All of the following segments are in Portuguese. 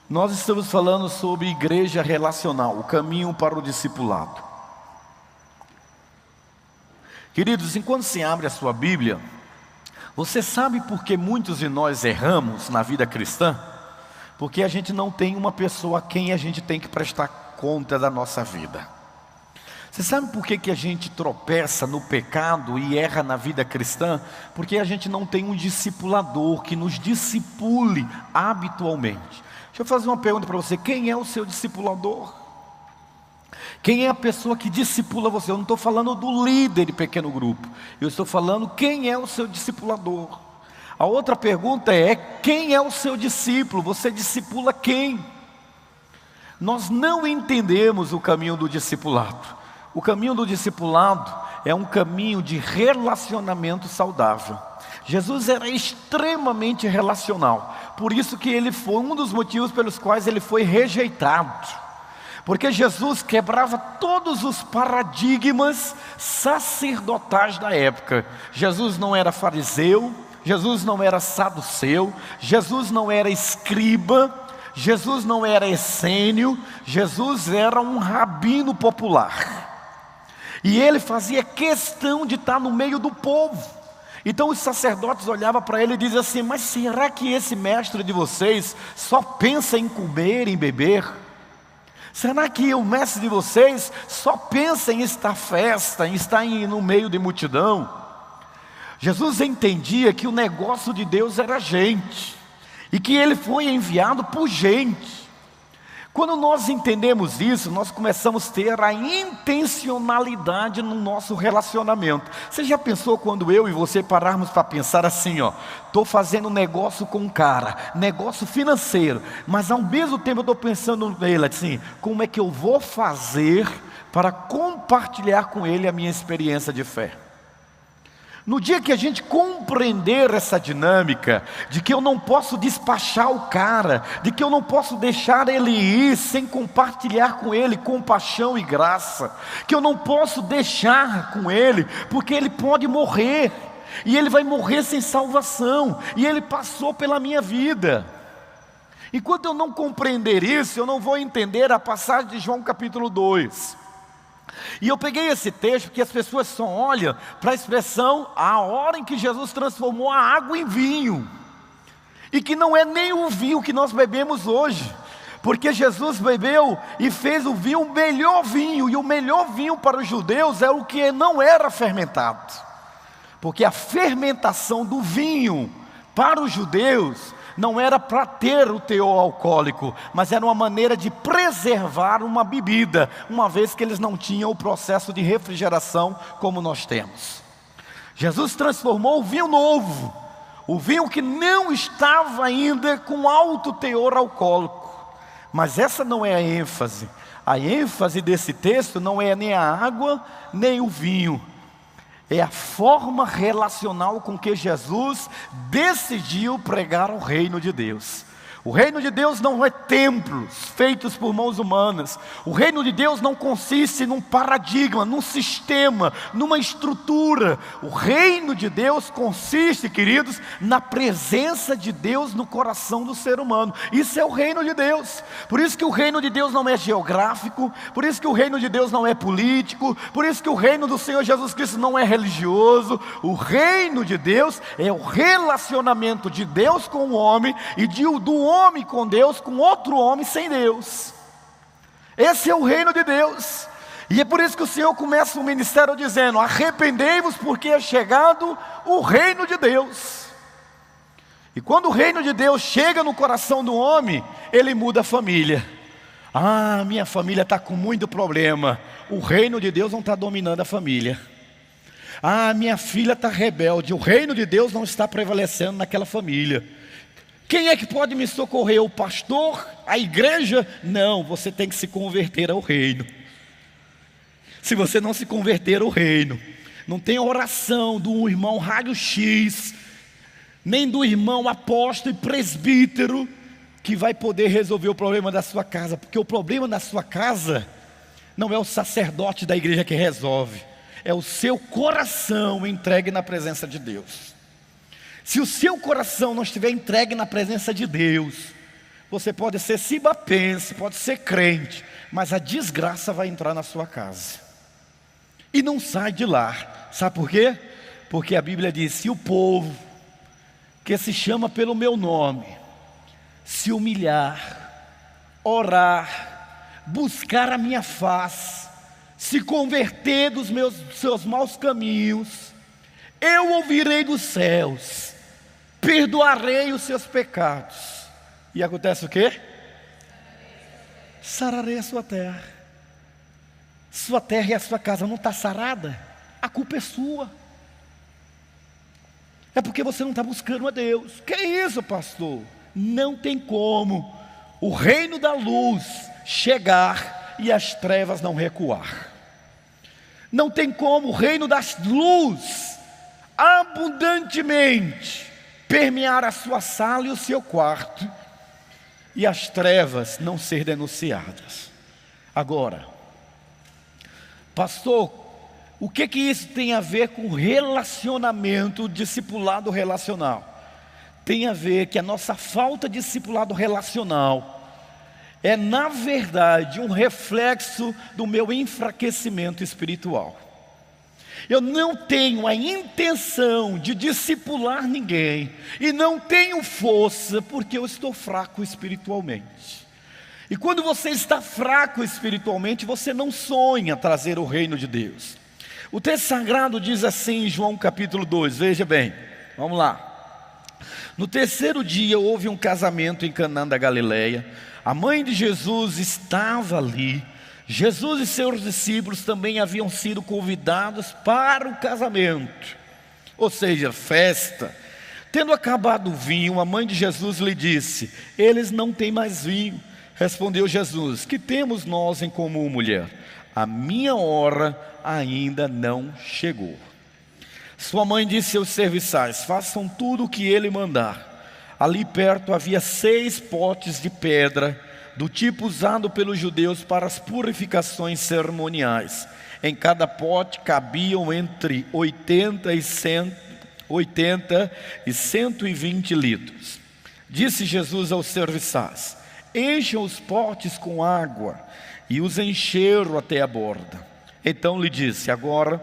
Nós estamos falando sobre igreja relacional, o caminho para o discipulado. Queridos, enquanto você abre a sua Bíblia, você sabe por que muitos de nós erramos na vida cristã? Porque a gente não tem uma pessoa a quem a gente tem que prestar conta da nossa vida. Você sabe por que a gente tropeça no pecado e erra na vida cristã? Porque a gente não tem um discipulador que nos discipule habitualmente. Deixa eu fazer uma pergunta para você: quem é o seu discipulador? Quem é a pessoa que discipula você? Eu não estou falando do líder de pequeno grupo, eu estou falando quem é o seu discipulador. A outra pergunta é: quem é o seu discípulo? Você discipula quem? Nós não entendemos o caminho do discipulado. O caminho do discipulado é um caminho de relacionamento saudável. Jesus era extremamente relacional, por isso que ele foi um dos motivos pelos quais ele foi rejeitado. Porque Jesus quebrava todos os paradigmas sacerdotais da época. Jesus não era fariseu, Jesus não era saduceu, Jesus não era escriba, Jesus não era essênio, Jesus era um rabino popular. E ele fazia questão de estar no meio do povo. Então os sacerdotes olhavam para ele e diziam assim: mas será que esse mestre de vocês só pensa em comer e em beber? Será que o mestre de vocês só pensa em estar festa, em estar no meio de multidão? Jesus entendia que o negócio de Deus era gente, e que ele foi enviado por gente. Quando nós entendemos isso, nós começamos a ter a intencionalidade no nosso relacionamento. Você já pensou quando eu e você pararmos para pensar assim, estou fazendo negócio com um cara, negócio financeiro, mas ao mesmo tempo eu estou pensando nele assim: como é que eu vou fazer para compartilhar com ele a minha experiência de fé? No dia que a gente compreender essa dinâmica, de que eu não posso despachar o cara, de que eu não posso deixar ele ir sem compartilhar com ele compaixão e graça, que eu não posso deixar com ele, porque ele pode morrer, e ele vai morrer sem salvação, e ele passou pela minha vida. Enquanto eu não compreender isso, eu não vou entender a passagem de João capítulo 2. E eu peguei esse texto porque as pessoas só olham para a expressão a hora em que Jesus transformou a água em vinho, e que não é nem o vinho que nós bebemos hoje, porque Jesus bebeu e fez o vinho o melhor vinho, e o melhor vinho para os judeus é o que não era fermentado, porque a fermentação do vinho para os judeus não era para ter o teor alcoólico, mas era uma maneira de preservar uma bebida, uma vez que eles não tinham o processo de refrigeração como nós temos. Jesus transformou o vinho novo, o vinho que não estava ainda com alto teor alcoólico. Mas essa não é a ênfase. A ênfase desse texto não é nem a água, nem o vinho. É a forma relacional com que Jesus decidiu pregar o reino de Deus. O reino de Deus não é templos feitos por mãos humanas. O reino de Deus não consiste num paradigma, num sistema, numa estrutura. O reino de Deus consiste, queridos, na presença de Deus no coração do ser humano. Isso é o reino de Deus. Por isso que o reino de Deus não é geográfico, por isso que o reino de Deus não é político, por isso que o reino do Senhor Jesus Cristo não é religioso. O reino de Deus é o relacionamento de Deus com o homem e do homem com Deus, com outro homem sem Deus. Esse é o reino de Deus. E é por isso que o Senhor começa o ministério dizendo: arrependei-vos, porque é chegado o reino de Deus. E quando o reino de Deus chega no coração do homem, ele muda a família. Ah, minha família está com muito problema. O reino de Deus não está dominando a família. Ah, minha filha está rebelde. O reino de Deus não está prevalecendo naquela família. Quem é que pode me socorrer? O pastor? A igreja? Não, você tem que se converter ao reino. Se você não se converter ao reino, não tem oração do irmão raio-x, nem do irmão apóstolo e presbítero, que vai poder resolver o problema da sua casa. Porque o problema da sua casa não é o sacerdote da igreja que resolve, é o seu coração entregue na presença de Deus. Se o seu coração não estiver entregue na presença de Deus, Você pode ser cibapense, pode ser crente, mas a desgraça vai entrar na sua casa. E não sai de lá. Sabe por quê? Porque a Bíblia diz: se o povo que se chama pelo meu nome se humilhar, orar, buscar a minha face, se converter dos seus maus caminhos, eu ouvirei dos céus, perdoarei os seus pecados. E acontece o quê? Sararei a sua terra. Sua terra e a sua casa não está sarada, a culpa é sua. É porque você não está buscando a Deus. Que é isso, pastor? Não tem como o reino da luz chegar e as trevas não recuar. Não tem como o reino das luz abundantemente permear a sua sala e o seu quarto e as trevas não ser denunciadas. Agora, pastor, o que isso tem a ver com relacionamento, discipulado relacional? Tem a ver que a nossa falta de discipulado relacional é, na verdade, um reflexo do meu enfraquecimento espiritual. Eu não tenho a intenção de discipular ninguém, e não tenho força, porque eu estou fraco espiritualmente. E quando você está fraco espiritualmente, você não sonha trazer o reino de Deus. O texto sagrado diz assim em João capítulo 2, veja bem, vamos lá. No terceiro dia houve um casamento em Canaã da Galileia. A mãe de Jesus estava ali. Jesus e seus discípulos também haviam sido convidados para o casamento, ou seja, festa. Tendo acabado o vinho, a mãe de Jesus lhe disse: eles não têm mais vinho. Respondeu Jesus: que temos nós em comum, mulher? A minha hora ainda não chegou. Sua mãe disse aos serviçais: façam tudo o que ele mandar. Ali perto havia 6 potes de pedra, do tipo usado pelos judeus para as purificações cerimoniais. Em cada pote cabiam entre 80 e 120 litros. Disse Jesus aos serviçais: encham os potes com água, e os encheram até a borda. Então lhe disse: agora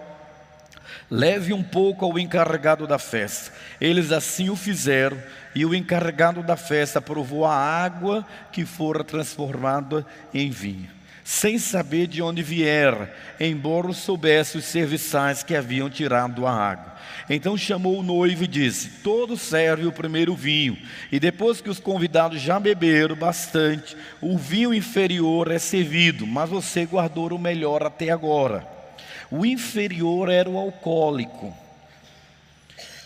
leve um pouco ao encarregado da festa. Eles assim o fizeram, e o encarregado da festa provou a água que fora transformada em vinho, sem saber de onde viera, embora soubesse os serviçais que haviam tirado a água. Então chamou o noivo e disse: todos servem o primeiro vinho, e depois que os convidados já beberam bastante, o vinho inferior é servido, mas você guardou o melhor até agora. O inferior era o alcoólico.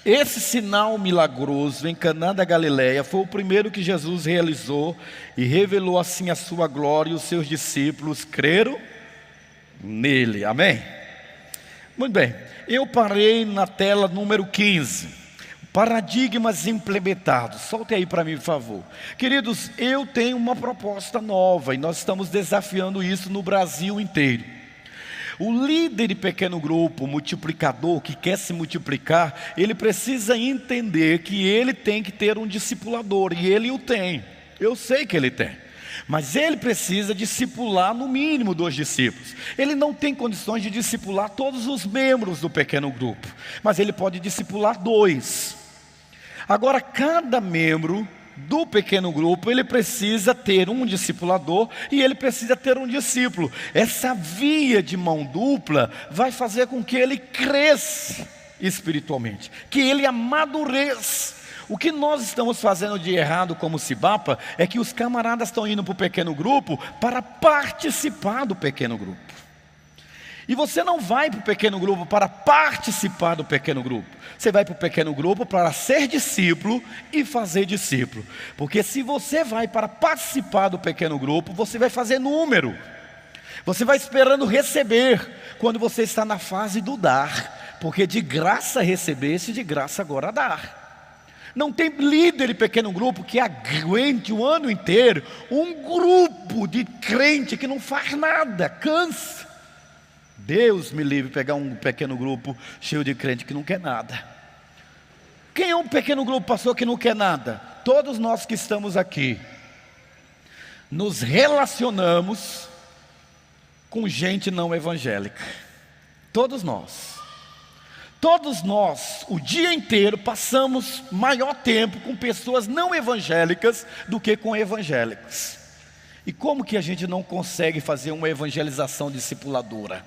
Esse sinal milagroso em Canaã da Galileia foi o primeiro que Jesus realizou, e revelou assim a sua glória, e os seus discípulos creram nele. Amém? Muito bem, eu parei na tela número 15, paradigmas implementados. Solte aí para mim, por favor. Queridos, eu tenho uma proposta nova, e nós estamos desafiando isso no Brasil inteiro. O líder de pequeno grupo, multiplicador, que quer se multiplicar, ele precisa entender que ele tem que ter um discipulador, e ele o tem. Eu sei que ele tem, mas ele precisa discipular no mínimo 2 discípulos. Ele não tem condições de discipular todos os membros do pequeno grupo, mas ele pode discipular 2. Agora, cada membro do pequeno grupo, ele precisa ter um discipulador, e ele precisa ter um discípulo. Essa via de mão dupla vai fazer com que ele cresça espiritualmente, que ele amadureça. O que nós estamos fazendo de errado como Cibapa é que os camaradas estão indo para o pequeno grupo para participar do pequeno grupo. E você não vai para o pequeno grupo para participar do pequeno grupo. Você vai para o pequeno grupo para ser discípulo e fazer discípulo. Porque se você vai para participar do pequeno grupo, você vai fazer número. Você vai esperando receber, quando você está na fase do dar. Porque de graça recebesse, de graça agora dar. Não tem líder de pequeno grupo que aguente o ano inteiro um grupo de crente que não faz nada, cansa. Deus me livre de pegar um pequeno grupo cheio de crente que não quer nada. Quem é um pequeno grupo, pastor, que não quer nada? Todos nós que estamos aqui. nos relacionamos com gente não evangélica. Todos nós, o dia inteiro passamos maior tempo com pessoas não evangélicas do que com evangélicos. E como que a gente não consegue fazer uma evangelização discipuladora?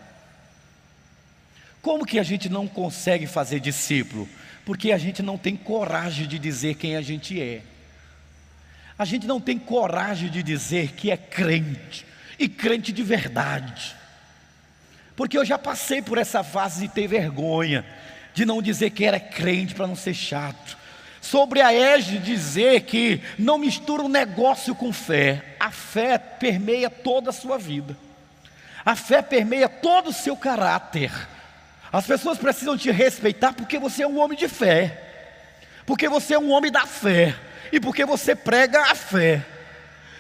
Como que a gente não consegue fazer discípulo? Porque a gente não tem coragem de dizer quem a gente é. A gente não tem coragem de dizer que é crente, e crente de verdade. Porque eu já passei por essa fase de ter vergonha, de não dizer que era crente para não ser chato. Sobre a égide de dizer que não mistura o negócio com fé. A fé permeia toda a sua vida. A fé permeia todo o seu caráter. As pessoas precisam te respeitar porque você é um homem de fé. Porque você é um homem da fé. E porque você prega a fé.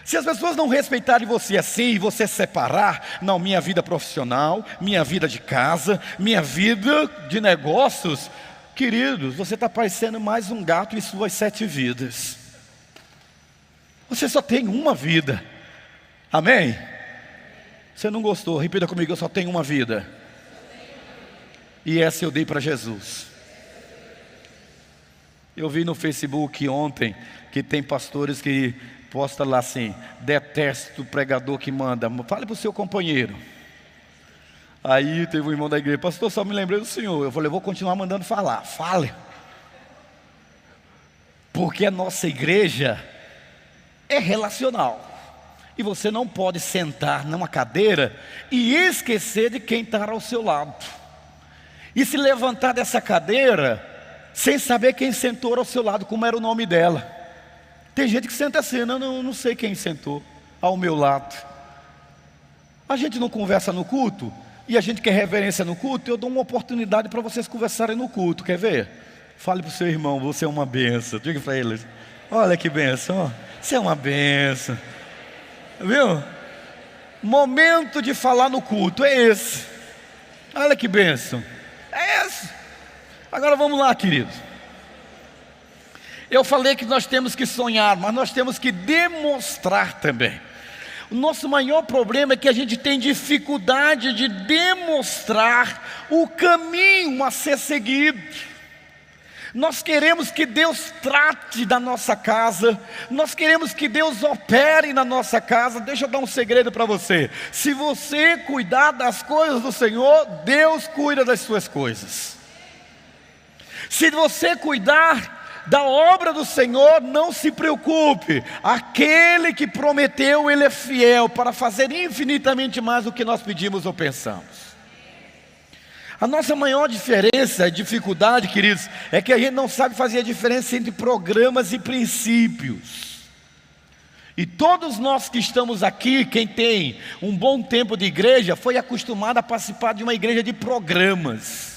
Se as pessoas não respeitarem você assim, e você separar, não, minha vida profissional, minha vida de casa, minha vida de negócios, queridos, você está parecendo mais um gato em suas 7 vidas. Você só tem uma vida. Amém? Você não gostou? Repita comigo, eu só tenho uma vida. E essa eu dei para Jesus. Eu vi no Facebook ontem que tem pastores que posta lá assim: detesto o pregador que manda, fale para o seu companheiro. Aí teve um irmão da igreja: pastor, só me lembrei do senhor. Eu falei: eu vou continuar mandando falar, fale. Porque a nossa igreja é relacional. E você não pode sentar numa cadeira e esquecer de quem está ao seu lado. E se levantar dessa cadeira sem saber quem sentou ao seu lado, como era o nome dela. Tem gente que senta assim: não sei quem sentou ao meu lado. A gente não conversa no culto, e a gente quer reverência no culto. Eu dou uma oportunidade para vocês conversarem no culto, quer ver? Fale para o seu irmão: você é uma benção. Diga para eles: olha que benção, você é uma benção. Viu? Momento de falar no culto é esse. Olha que benção, é esse. Agora vamos lá, queridos. Eu falei que nós temos que sonhar, mas nós temos que demonstrar também. O nosso maior problema é que a gente tem dificuldade de demonstrar o caminho a ser seguido. Nós queremos que Deus trate da nossa casa, nós queremos que Deus opere na nossa casa. Deixa eu dar um segredo para você: se você cuidar das coisas do Senhor, Deus cuida das suas coisas. Se você cuidar da obra do Senhor, não se preocupe, aquele que prometeu, Ele é fiel para fazer infinitamente mais do que nós pedimos ou pensamos. A nossa maior diferença, dificuldade, queridos, é que a gente não sabe fazer a diferença entre programas e princípios. E todos nós que estamos aqui, quem tem um bom tempo de igreja, foi acostumado a participar de uma igreja de programas.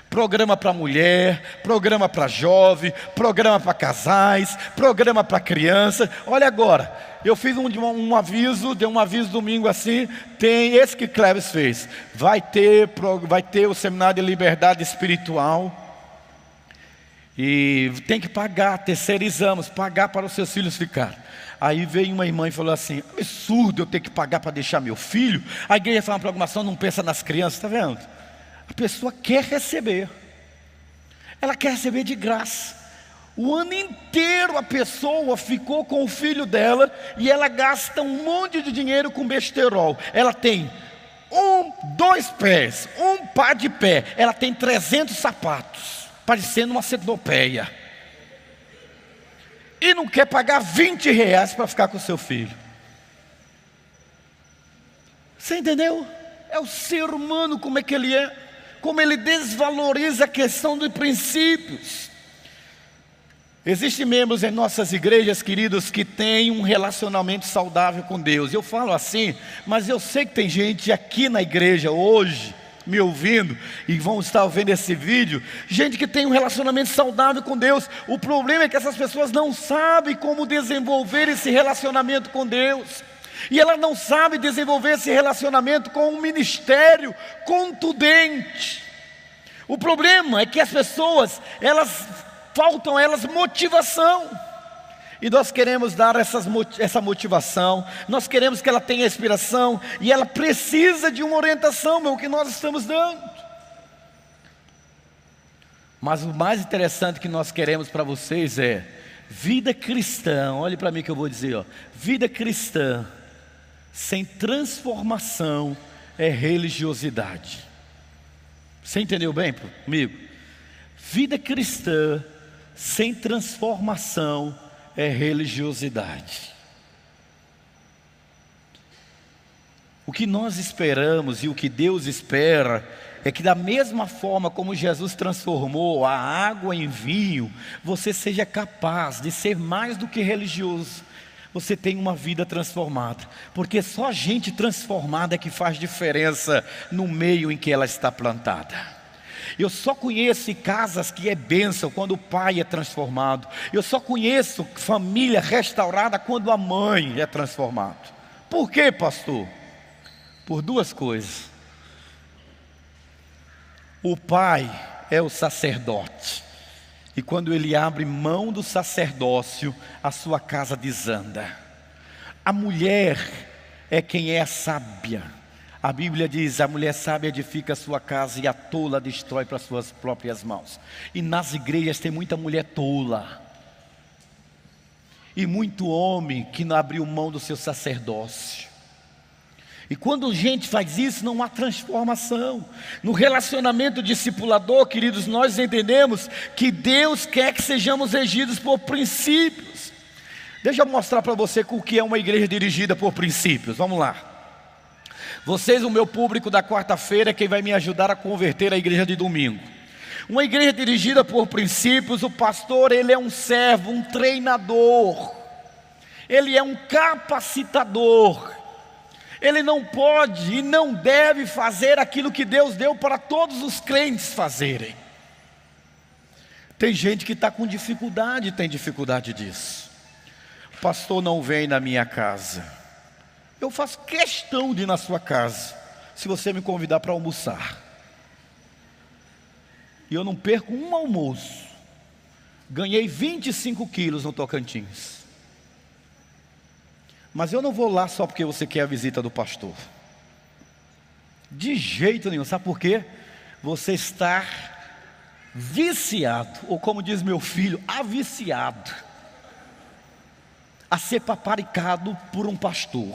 Programa para mulher, programa para jovem, programa para casais, programa para criança. Olha agora, eu fiz um aviso, dei um aviso domingo assim, tem esse que Cleves fez. Vai ter o seminário de liberdade espiritual. E tem que pagar, terceirizamos, pagar para os seus filhos ficar. Aí veio uma irmã e falou assim: absurdo eu ter que pagar para deixar meu filho. A igreja faz uma programação, não pensa nas crianças, está vendo? A pessoa quer receber, ela quer receber de graça. O ano inteiro a pessoa ficou com o filho dela e ela gasta um monte de dinheiro com besterol. Ela tem 2 pés, um par de pé, ela tem 300 sapatos, parecendo uma centopeia. E não quer pagar R$20 para ficar com o seu filho. Você entendeu? É o ser humano como é que ele é. Como ele desvaloriza a questão de princípios. Existem membros em nossas igrejas, queridos, que têm um relacionamento saudável com Deus. Eu falo assim, mas eu sei que tem gente aqui na igreja hoje, me ouvindo, e vão estar vendo esse vídeo, gente que tem um relacionamento saudável com Deus. O problema é que essas pessoas não sabem como desenvolver esse relacionamento com Deus. E ela não sabe desenvolver esse relacionamento com um ministério contundente. O problema é que as pessoas, faltam a elas motivação. E nós queremos dar essa motivação, nós queremos que ela tenha inspiração, e ela precisa de uma orientação, meu, que nós estamos dando. Mas o mais interessante que nós queremos para vocês é: vida cristã, olhe para mim que eu vou dizer, ó, vida cristã sem transformação é religiosidade. Você entendeu bem comigo? Vida cristã sem transformação é religiosidade. O que nós esperamos e o que Deus espera é que, da mesma forma como Jesus transformou a água em vinho, você seja capaz de ser mais do que religioso. Você tem uma vida transformada, porque só gente transformada é que faz diferença no meio em que ela está plantada. Eu só conheço casas que é bênção quando o pai é transformado. Eu só conheço família restaurada quando a mãe é transformada. Por quê, pastor? Por duas coisas. O pai é o sacerdote, e quando ele abre mão do sacerdócio, a sua casa desanda. A mulher é quem é sábia. A Bíblia diz: a mulher sábia edifica a sua casa e a tola destrói para suas próprias mãos. E nas igrejas tem muita mulher tola, e muito homem que não abriu mão do seu sacerdócio. E quando gente faz isso, não há transformação. No relacionamento discipulador, queridos, nós entendemos que Deus quer que sejamos regidos por princípios. Deixa eu mostrar para você o que é uma igreja dirigida por princípios. Vamos lá. Vocês, o meu público da quarta-feira, é quem vai me ajudar a converter a igreja de domingo. Uma igreja dirigida por princípios, o pastor, ele é um servo, um treinador. Ele é um capacitador. Ele não pode e não deve fazer aquilo que Deus deu para todos os crentes fazerem. Tem gente que está com dificuldade, tem dificuldade disso. O pastor não vem na minha casa. Eu faço questão de ir na sua casa, se você me convidar para almoçar. E eu não perco um almoço. Ganhei 25 quilos no Tocantins. Mas eu não vou lá só porque você quer a visita do pastor. De jeito nenhum. Sabe por quê? Você está viciado, ou como diz meu filho, aviciado, a ser paparicado por um pastor.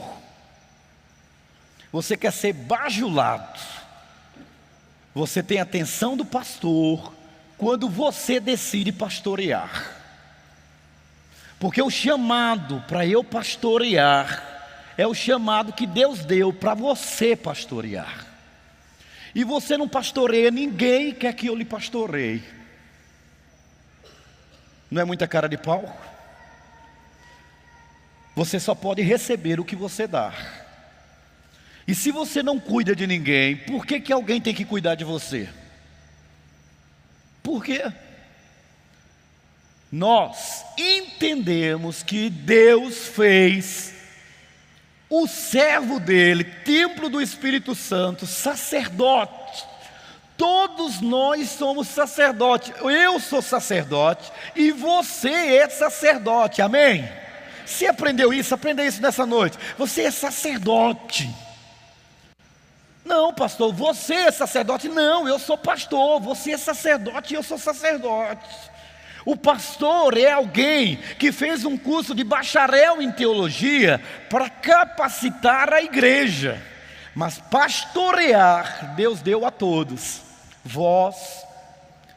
Você quer ser bajulado. Você tem a atenção do pastor quando você decide pastorear. Porque o chamado para eu pastorear é o chamado que Deus deu para você pastorear. E você não pastoreia ninguém e quer que eu lhe pastoreie. Não é muita cara de pau? Você só pode receber o que você dá. E se você não cuida de ninguém, por que alguém tem que cuidar de você? Por quê? Nós entendemos que Deus fez o servo dele, templo do Espírito Santo, sacerdote. Todos nós somos sacerdotes. Eu sou sacerdote e você é sacerdote, amém? Você aprendeu isso? Aprenda isso nessa noite. Você é sacerdote. Não, pastor, você é sacerdote. Não, eu sou pastor. Você é sacerdote e eu sou sacerdote. O pastor é alguém que fez um curso de bacharel em teologia para capacitar a igreja. Mas pastorear, Deus deu a todos. Vós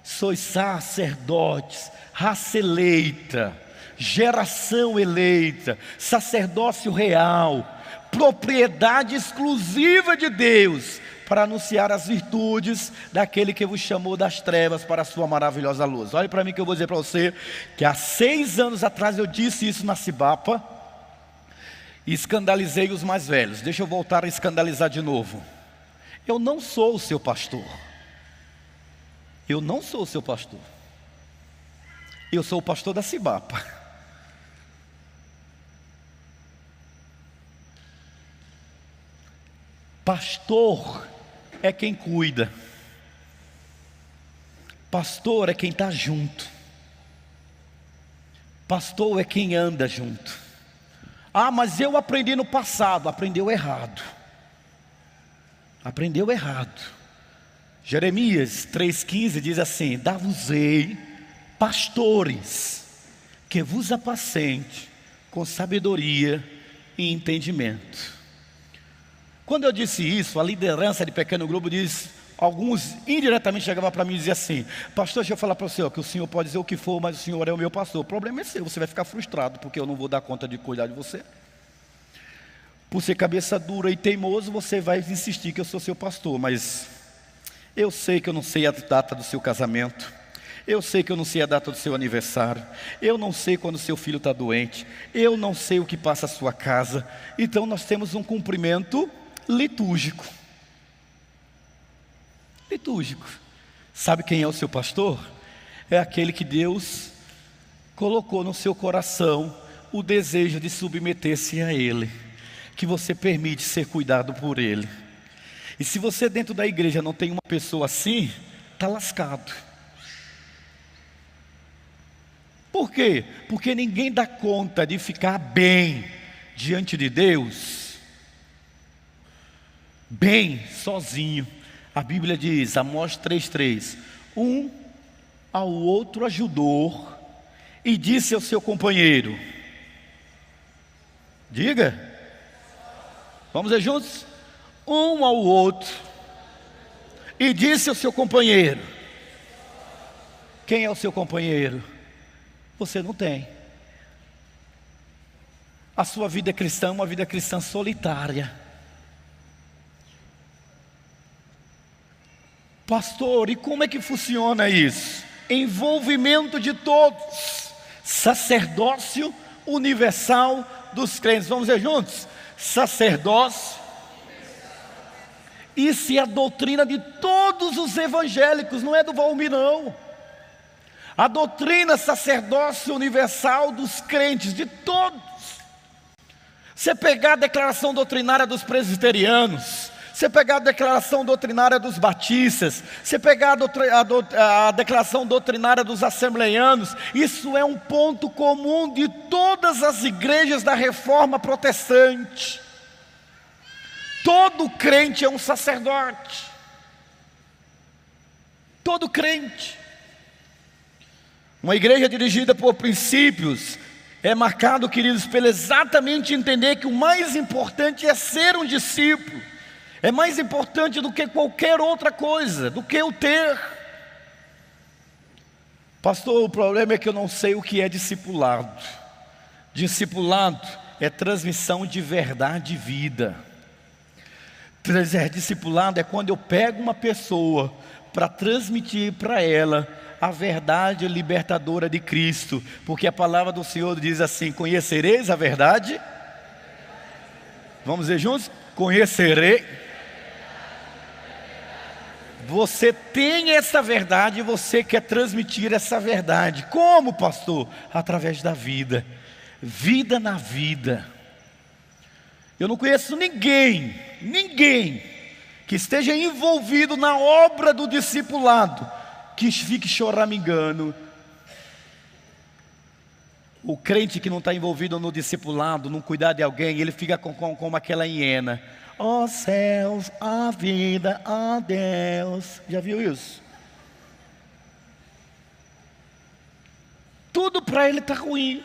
sois sacerdotes, raça eleita, geração eleita, sacerdócio real, propriedade exclusiva de Deus, para anunciar as virtudes daquele que vos chamou das trevas para a sua maravilhosa luz. Olhe para mim que eu vou dizer para você, que há 6 anos atrás eu disse isso na Cibapa, e escandalizei os mais velhos. Deixa eu voltar a escandalizar de novo. Eu não sou o seu pastor. Eu não sou o seu pastor. Eu sou o pastor da Cibapa. Pastor é quem cuida. Pastor é quem está junto. Pastor é quem anda junto. Ah, mas eu aprendi no passado. Aprendeu errado. Aprendeu errado. Jeremias 3,15 diz assim: dar-vos-ei pastores que vos apacente com sabedoria e entendimento. Quando eu disse isso, a liderança de pequeno grupo diz, alguns indiretamente chegavam para mim e diziam assim: pastor, deixa eu falar para você, ó, que o senhor pode dizer o que for, mas o senhor é o meu pastor. O problema é seu, você vai ficar frustrado, porque eu não vou dar conta de cuidar de você. Por ser cabeça dura e teimoso, você vai insistir que eu sou seu pastor, mas eu sei que eu não sei a data do seu casamento, eu sei que eu não sei a data do seu aniversário, eu não sei quando seu filho está doente, eu não sei o que passa a sua casa. Então nós temos um cumprimento litúrgico. Litúrgico. Sabe quem é o seu pastor? É aquele que Deus colocou no seu coração o desejo de submeter-se a Ele, que você permite ser cuidado por Ele. E se você dentro da igreja não tem uma pessoa assim, está lascado. Por quê? Porque ninguém dá conta de ficar bem diante de Deus, bem sozinho. A Bíblia diz, Amós 3,3: um ao outro ajudou e disse ao seu companheiro, diga, vamos ver juntos? Um ao outro e disse ao seu companheiro. Quem é o seu companheiro? Você não tem. A sua vida cristã é uma vida cristã solitária. Pastor, e como é que funciona isso? Envolvimento de todos. Sacerdócio universal dos crentes. Vamos ver juntos? Sacerdócio. Isso é a doutrina de todos os evangélicos, não é do Valmir não. A doutrina sacerdócio universal dos crentes, de todos. Você pegar a declaração doutrinária dos presbiterianos, você pegar a declaração doutrinária dos batistas, você pegar a declaração doutrinária dos assembleianos, isso é um ponto comum de todas as igrejas da reforma protestante. Todo crente é um sacerdote. Todo crente. Uma igreja dirigida por princípios é marcado, queridos, pelo exatamente entender que o mais importante é ser um discípulo. É mais importante do que qualquer outra coisa, do que o ter. Pastor, o problema é que eu não sei o que é discipulado. Discipulado é transmissão de verdade e vida. Discipulado é quando eu pego uma pessoa para transmitir para ela a verdade libertadora de Cristo, porque a palavra do Senhor diz assim: conhecereis a verdade? Vamos ver juntos? Conhecerei. Você tem essa verdade e você quer transmitir essa verdade. Como, pastor? Através da vida. Vida na vida. Eu não conheço ninguém que esteja envolvido na obra do discipulado que fique choramingando. O crente que não está envolvido no discipulado, no cuidar de alguém, ele fica como aquela hiena. Ó céus, a vida, a Deus. Já viu isso? Tudo para ele está ruim.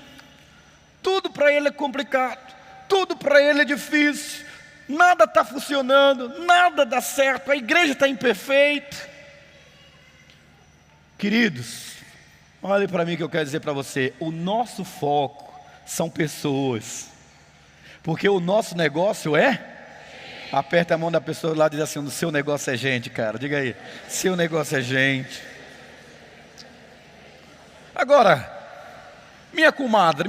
Tudo para ele é complicado. Tudo para ele é difícil. Nada está funcionando, nada dá certo. A igreja está imperfeita. Queridos, olhe para mim que eu quero dizer para você. O nosso foco são pessoas. Porque o nosso negócio é... Aperta a mão da pessoa lá e diz assim: o seu negócio é gente, cara. Diga aí, seu negócio é gente. Agora, minha comadre,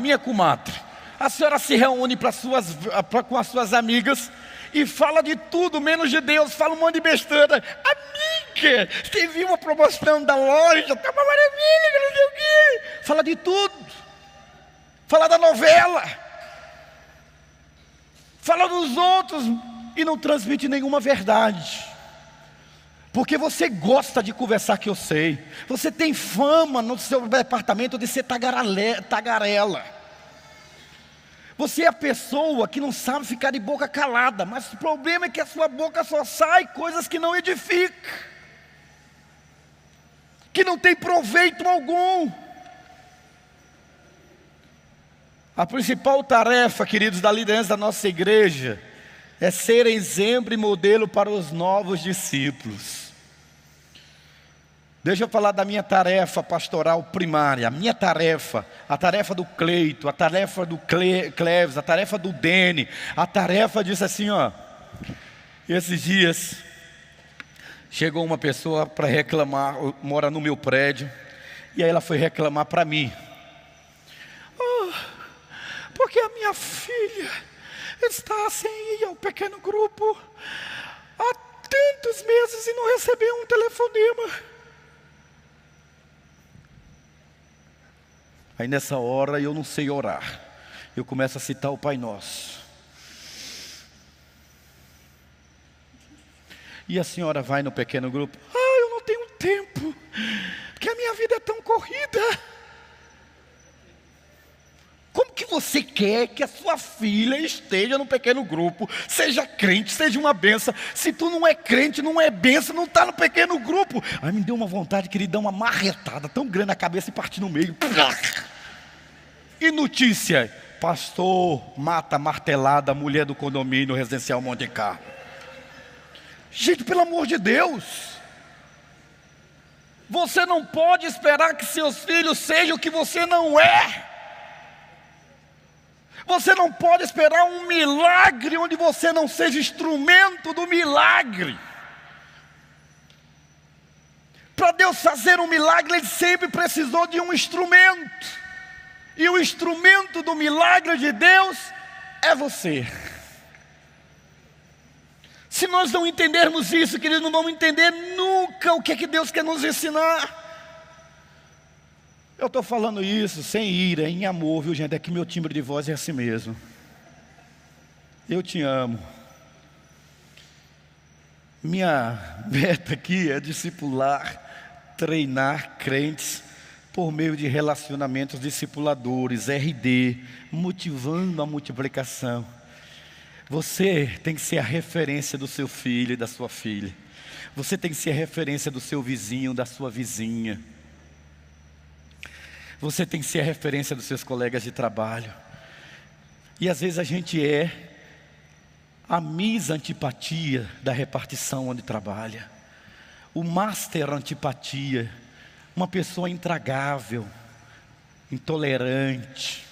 a senhora se reúne com as suas amigas e fala de tudo menos de Deus, fala um monte de besteira. Amiga, você viu uma promoção da loja, tá uma maravilha, não sei o quê. Fala de tudo. Fala da novela. Fala dos outros e não transmite nenhuma verdade. Porque você gosta de conversar, que eu sei. Você tem fama no seu departamento de ser tagarela. Você é a pessoa que não sabe ficar de boca calada. Mas o problema é que a sua boca só sai coisas que não edificam, que não tem proveito algum. A principal tarefa, queridos, da liderança da nossa igreja é ser exemplo e modelo para os novos discípulos. Deixa eu falar da minha tarefa pastoral primária. A minha tarefa, a tarefa do Cleito, a tarefa do Cleves, a tarefa do Dene, a tarefa disso assim, ó. Esses dias, chegou uma pessoa para reclamar, mora no meu prédio, e aí ela foi reclamar para mim. Porque a minha filha está sem ir ao pequeno grupo há tantos meses e não recebeu um telefonema. Aí nessa hora eu não sei orar. Eu começo a citar o Pai Nosso. E a senhora vai no pequeno grupo. Eu não tenho tempo, porque a minha vida é tão corrida. Como que você quer que a sua filha esteja no pequeno grupo, seja crente, seja uma benção? Se tu não é crente, não é benção, não está no pequeno grupo. Aí me deu uma vontade de querer dar uma marretada tão grande na cabeça e partir no meio. E notícia: pastor mata martelada a mulher do condomínio residencial Monte Carlo. Gente, pelo amor de Deus, você não pode esperar que seus filhos sejam o que você não é. Você não pode esperar um milagre onde você não seja instrumento do milagre. Para Deus fazer um milagre, Ele sempre precisou de um instrumento. E o instrumento do milagre de Deus é você. Se nós não entendermos isso, queridos, não vamos entender nunca o que é que Deus quer nos ensinar. Eu estou falando isso sem ira, em amor, viu gente? É que meu timbre de voz é assim mesmo. Eu te amo. Minha meta aqui é discipular, treinar crentes por meio de relacionamentos discipuladores, RD, motivando a multiplicação. Você tem que ser a referência do seu filho e da sua filha. Você tem que ser a referência do seu vizinho, da sua vizinha. Você tem que ser a referência dos seus colegas de trabalho. E às vezes a gente é a Miss Antipatia da repartição onde trabalha. O Master Antipatia. Uma pessoa intragável, intolerante.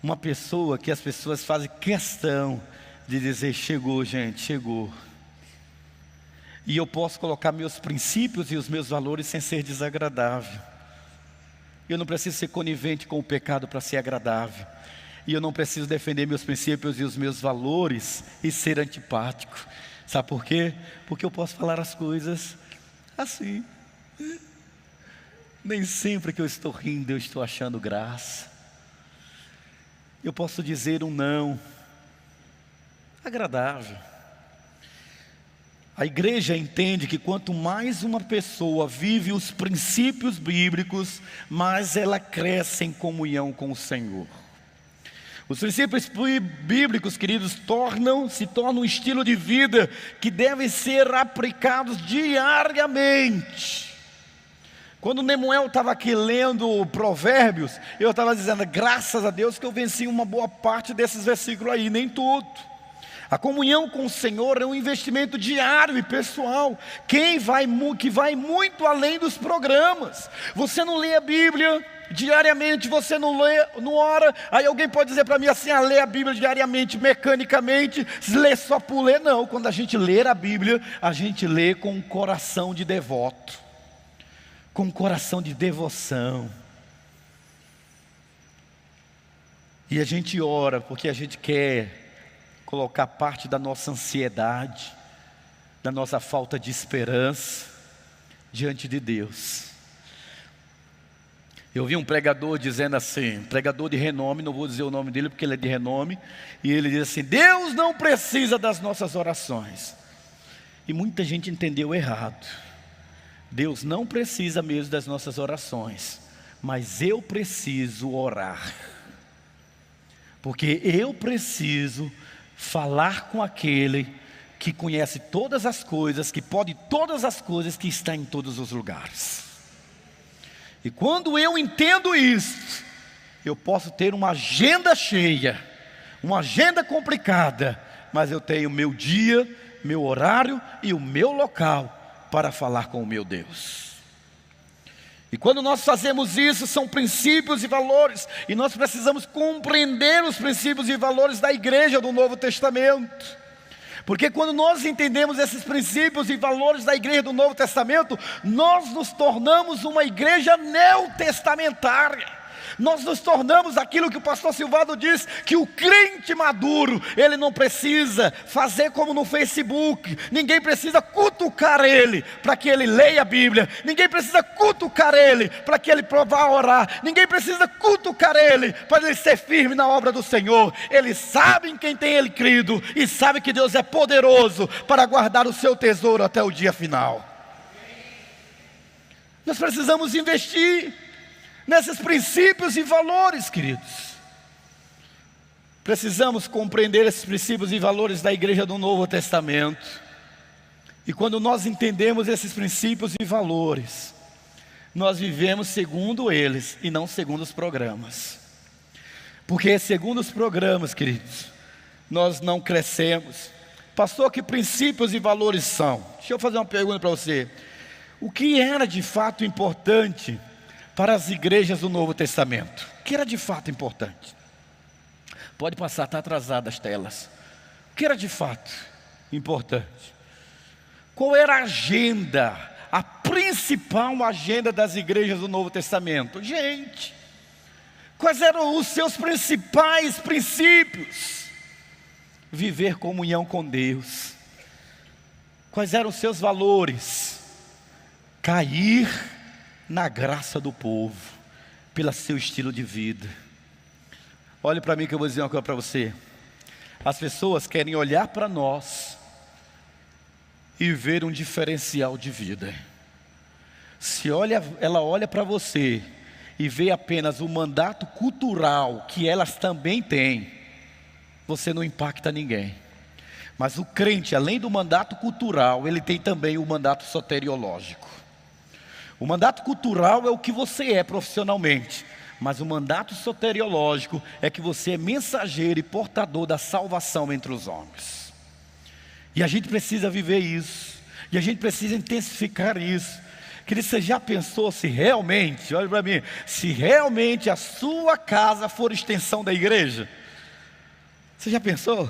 Uma pessoa que as pessoas fazem questão de dizer: chegou gente, chegou. E eu posso colocar meus princípios e os meus valores sem ser desagradável. Eu não preciso ser conivente com o pecado para ser agradável. E eu não preciso defender meus princípios e os meus valores e ser antipático. Sabe por quê? Porque eu posso falar as coisas assim. Nem sempre que eu estou rindo eu estou achando graça. Eu posso dizer um não agradável. A igreja entende que quanto mais uma pessoa vive os princípios bíblicos, mais ela cresce em comunhão com o Senhor. Os princípios bíblicos, queridos, se tornam um estilo de vida que deve ser aplicados diariamente. Quando Nemuel estava aqui lendo Provérbios, eu estava dizendo: graças a Deus que eu venci uma boa parte desses versículos aí, nem tudo. A comunhão com o Senhor é um investimento diário e pessoal, que vai muito além dos programas. Você não lê a Bíblia diariamente, você não lê, não ora. Aí alguém pode dizer para mim assim: lê a Bíblia diariamente, mecanicamente, lê só por ler. Não, quando a gente lê a Bíblia, a gente lê com um coração de devoto, com um coração de devoção. E a gente ora porque a gente quer colocar parte da nossa ansiedade, da nossa falta de esperança diante de Deus. Eu vi um pregador dizendo assim, pregador de renome, não vou dizer o nome dele porque ele é de renome, e ele diz assim: Deus não precisa das nossas orações. E muita gente entendeu errado. Deus não precisa mesmo das nossas orações, mas eu preciso orar. Porque eu preciso falar com aquele que conhece todas as coisas, que pode todas as coisas, que está em todos os lugares. E quando eu entendo isso, eu posso ter uma agenda cheia, uma agenda complicada, mas eu tenho meu dia, meu horário e o meu local para falar com o meu Deus. E quando nós fazemos isso, são princípios e valores, e nós precisamos compreender os princípios e valores da igreja do Novo Testamento. Porque quando nós entendemos esses princípios e valores da igreja do Novo Testamento, nós nos tornamos uma igreja neotestamentária. Nós nos tornamos aquilo que o pastor Silvado diz, que o crente maduro, ele não precisa fazer como no Facebook. Ninguém precisa cutucar ele para que ele leia a Bíblia. Ninguém precisa cutucar ele para que ele vá orar. Ninguém precisa cutucar ele para ele ser firme na obra do Senhor. Ele sabe em quem tem ele crido e sabe que Deus é poderoso para guardar o seu tesouro até o dia final. Nós precisamos investir nesses princípios e valores, queridos. Precisamos compreender esses princípios e valores da igreja do Novo Testamento. E quando nós entendemos esses princípios e valores, nós vivemos segundo eles e não segundo os programas. Porque segundo os programas, queridos, nós não crescemos. Pastor, que princípios e valores são? Deixa eu fazer uma pergunta para você. O que era de fato importante para as igrejas do Novo Testamento? O que era de fato importante? Pode passar, está atrasada as telas. O que era de fato importante? Qual era a agenda, a principal agenda das igrejas do Novo Testamento? Gente, quais eram os seus principais princípios? Viver comunhão com Deus. Quais eram os seus valores? Cair na graça do povo, pelo seu estilo de vida. Olhe para mim que eu vou dizer uma coisa para você. As pessoas querem olhar para nós e ver um diferencial de vida. Ela olha para você e vê apenas o mandato cultural que elas também têm, você não impacta ninguém. Mas o crente, além do mandato cultural, ele tem também o mandato soteriológico. O mandato cultural é o que você é profissionalmente, mas o mandato soteriológico é que você é mensageiro e portador da salvação entre os homens. E a gente precisa viver isso, e a gente precisa intensificar isso. Querido, você já pensou se realmente, olha para mim, se realmente a sua casa for extensão da igreja? Você já pensou?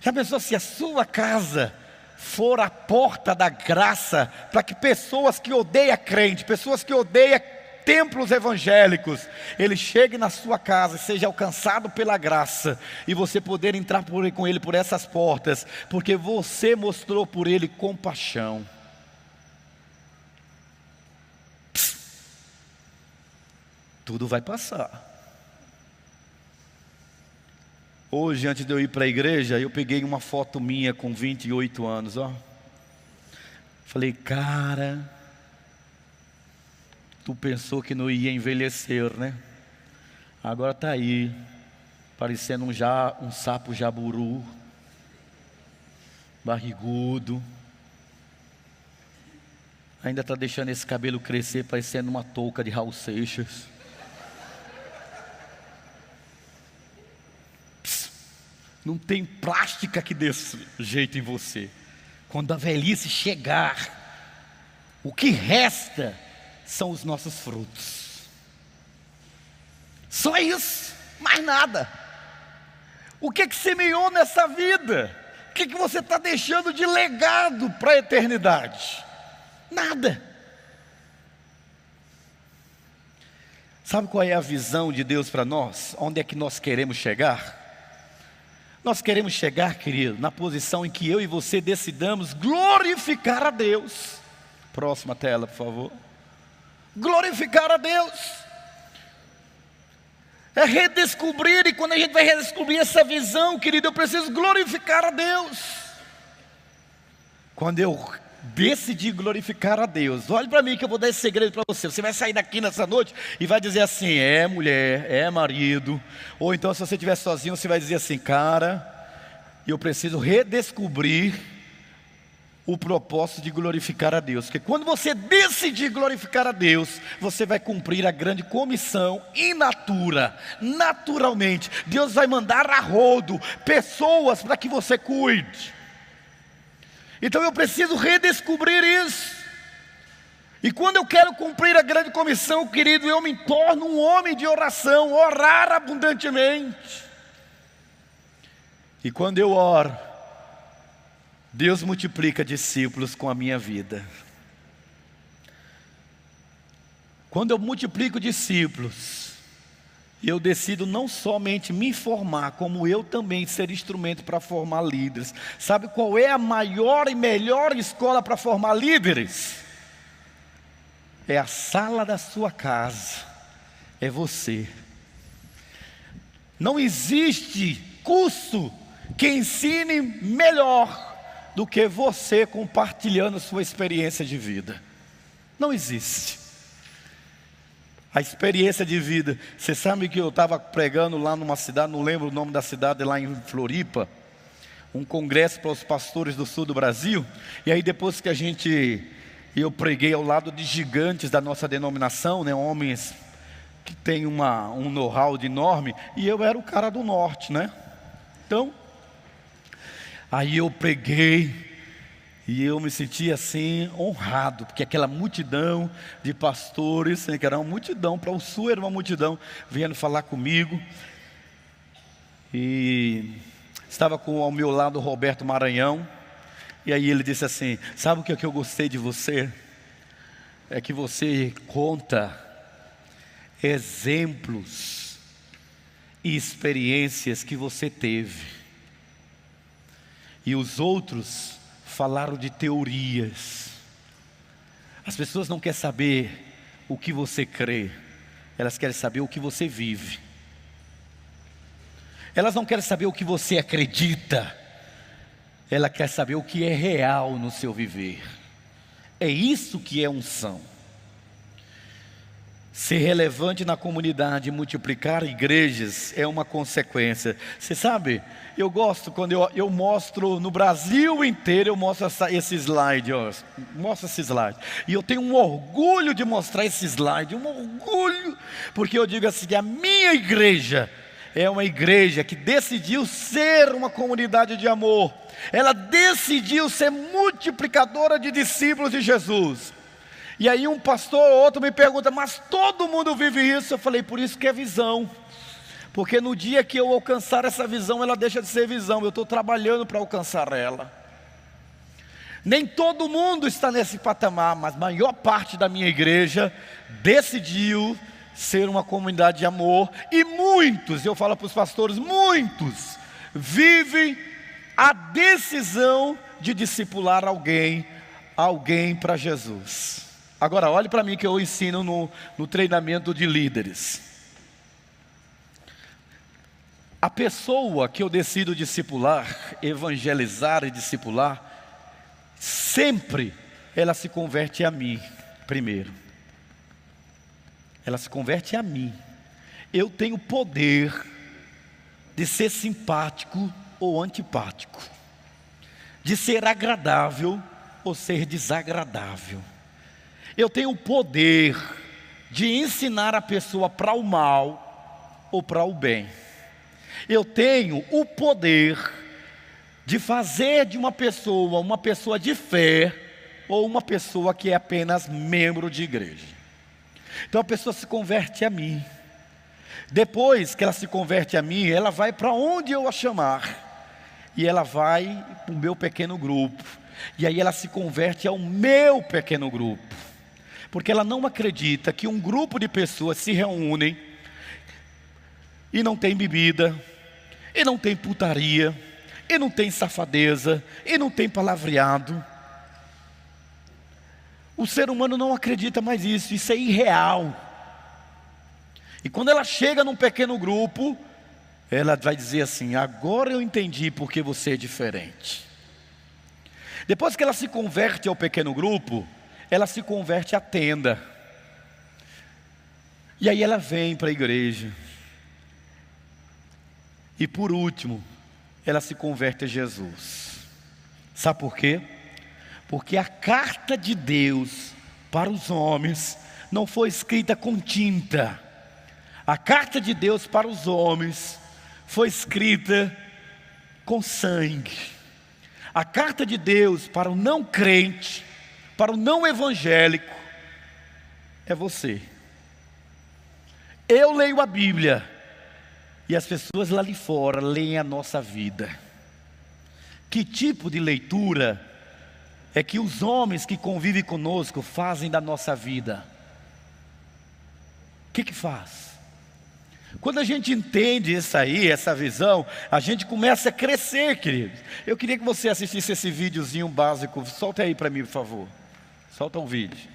Já pensou se a sua casa for a porta da graça para que pessoas que odeiam crente, pessoas que odeiam templos evangélicos, ele chegue na sua casa e seja alcançado pela graça, e você poder entrar com ele por essas portas, porque você mostrou por ele compaixão. Tudo vai passar. Hoje, antes de eu ir para a igreja, eu peguei uma foto minha com 28 anos, ó. Falei, cara, tu pensou que não ia envelhecer, né? Agora tá aí, parecendo um sapo jaburu, barrigudo. Ainda tá deixando esse cabelo crescer, parecendo uma touca de Raul Seixas. Não tem plástica que desse jeito em você. Quando a velhice chegar, o que resta são os nossos frutos. Só isso, mais nada. O que semeou nessa vida? O que você está deixando de legado para a eternidade? Nada. Sabe qual é a visão de Deus para nós? Onde é que nós queremos chegar? Nós queremos chegar, querido, na posição em que eu e você decidamos glorificar a Deus. Próxima tela, por favor. Glorificar a Deus. É redescobrir, e quando a gente vai redescobrir essa visão, querido, eu preciso glorificar a Deus. quando eu decidi glorificar a Deus, olhe para mim que eu vou dar esse segredo para você. Você vai sair daqui nessa noite e vai dizer assim: é mulher, é marido. Ou então, se você estiver sozinho, você vai dizer assim: cara, eu preciso redescobrir o propósito de glorificar a Deus. Porque quando você decidir glorificar a Deus, você vai cumprir a grande comissão in natura, naturalmente. Deus vai mandar a rodo pessoas para que você cuide. Então eu preciso redescobrir isso. E quando eu quero cumprir a grande comissão, querido, eu me torno um homem de oração, orar abundantemente. E quando eu oro, Deus multiplica discípulos com a minha vida. Quando eu multiplico discípulos, eu decido não somente me formar, como eu também ser instrumento para formar líderes. Sabe qual é a maior e melhor escola para formar líderes? É a sala da sua casa, é você. Não existe curso que ensine melhor do que você compartilhando sua experiência de vida. Não existe. A experiência de vida. Você sabe que eu estava pregando lá numa cidade, não lembro o nome da cidade, lá em Floripa, um congresso para os pastores do sul do Brasil. E aí depois que eu preguei ao lado de gigantes da nossa denominação, né, homens que têm um know-how enorme, e eu era o cara do norte, né? Então, aí eu preguei e eu me senti assim honrado, porque aquela multidão de pastores, que era uma multidão, para o sul era uma multidão, vindo falar comigo. E estava ao meu lado o Roberto Maranhão, e aí ele disse assim: sabe o que eu gostei de você? É que você conta exemplos e experiências que você teve. E os outros falaram de teorias. As pessoas não querem saber o que você crê, elas querem saber o que você vive. Elas não querem saber o que você acredita, ela quer saber o que é real no seu viver. É isso que é unção. Ser relevante na comunidade, multiplicar igrejas é uma consequência. Você sabe, eu gosto quando eu mostro no Brasil inteiro, eu mostro esse slide, ó, mostro esse slide. E eu tenho um orgulho de mostrar esse slide, um orgulho, porque eu digo assim, que a minha igreja é uma igreja que decidiu ser uma comunidade de amor. Ela decidiu ser multiplicadora de discípulos de Jesus. E aí um pastor ou outro me pergunta: mas todo mundo vive isso? Eu falei: por isso que é visão. Porque no dia que eu alcançar essa visão, ela deixa de ser visão. Eu estou trabalhando para alcançar ela. Nem todo mundo está nesse patamar, mas a maior parte da minha igreja decidiu ser uma comunidade de amor. E muitos, eu falo para os pastores, muitos vivem a decisão de discipular alguém para Jesus. Agora olhe para mim que eu ensino no treinamento de líderes. A pessoa que eu decido discipular, evangelizar e discipular, sempre ela se converte a mim primeiro. Ela se converte a mim. Eu tenho poder de ser simpático ou antipático, de ser agradável ou ser desagradável. Eu tenho o poder de ensinar a pessoa para o mal ou para o bem. Eu tenho o poder de fazer de uma pessoa de fé ou uma pessoa que é apenas membro de igreja. Então a pessoa se converte a mim. Depois que ela se converte a mim, ela vai para onde eu a chamar. E ela vai para o meu pequeno grupo. E aí ela se converte ao meu pequeno grupo. Porque ela não acredita que um grupo de pessoas se reúnem e não tem bebida, e não tem putaria, e não tem safadeza, e não tem palavreado. O ser humano não acredita mais nisso, isso é irreal. E quando ela chega num pequeno grupo, ela vai dizer assim: agora eu entendi porque você é diferente. Depois que ela se converte ao pequeno grupo, ela se converte à tenda. E aí ela vem para a igreja. E por último, ela se converte a Jesus. Sabe por quê? Porque a carta de Deus para os homens não foi escrita com tinta. A carta de Deus para os homens foi escrita com sangue. A carta de Deus para o não crente, para o não evangélico, é você. Eu leio a Bíblia e as pessoas lá de fora leem a nossa vida. Que tipo de leitura é que os homens que convivem conosco fazem da nossa vida? O que faz? Quando a gente entende isso aí, essa visão, a gente começa a crescer, queridos. Eu queria que você assistisse esse videozinho básico. Solta aí para mim, por favor. Solta um vídeo.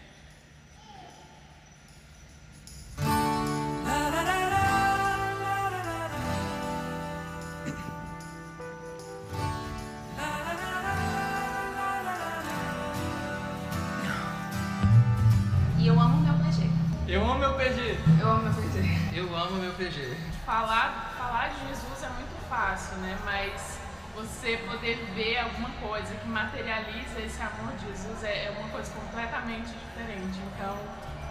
E eu amo meu PG. Eu amo meu PG. Eu amo meu PG. Eu amo meu PG. Falar de Jesus é muito fácil, né? Mas você poder ver alguma coisa que materializa esse amor de Jesus é uma coisa completamente diferente. Então,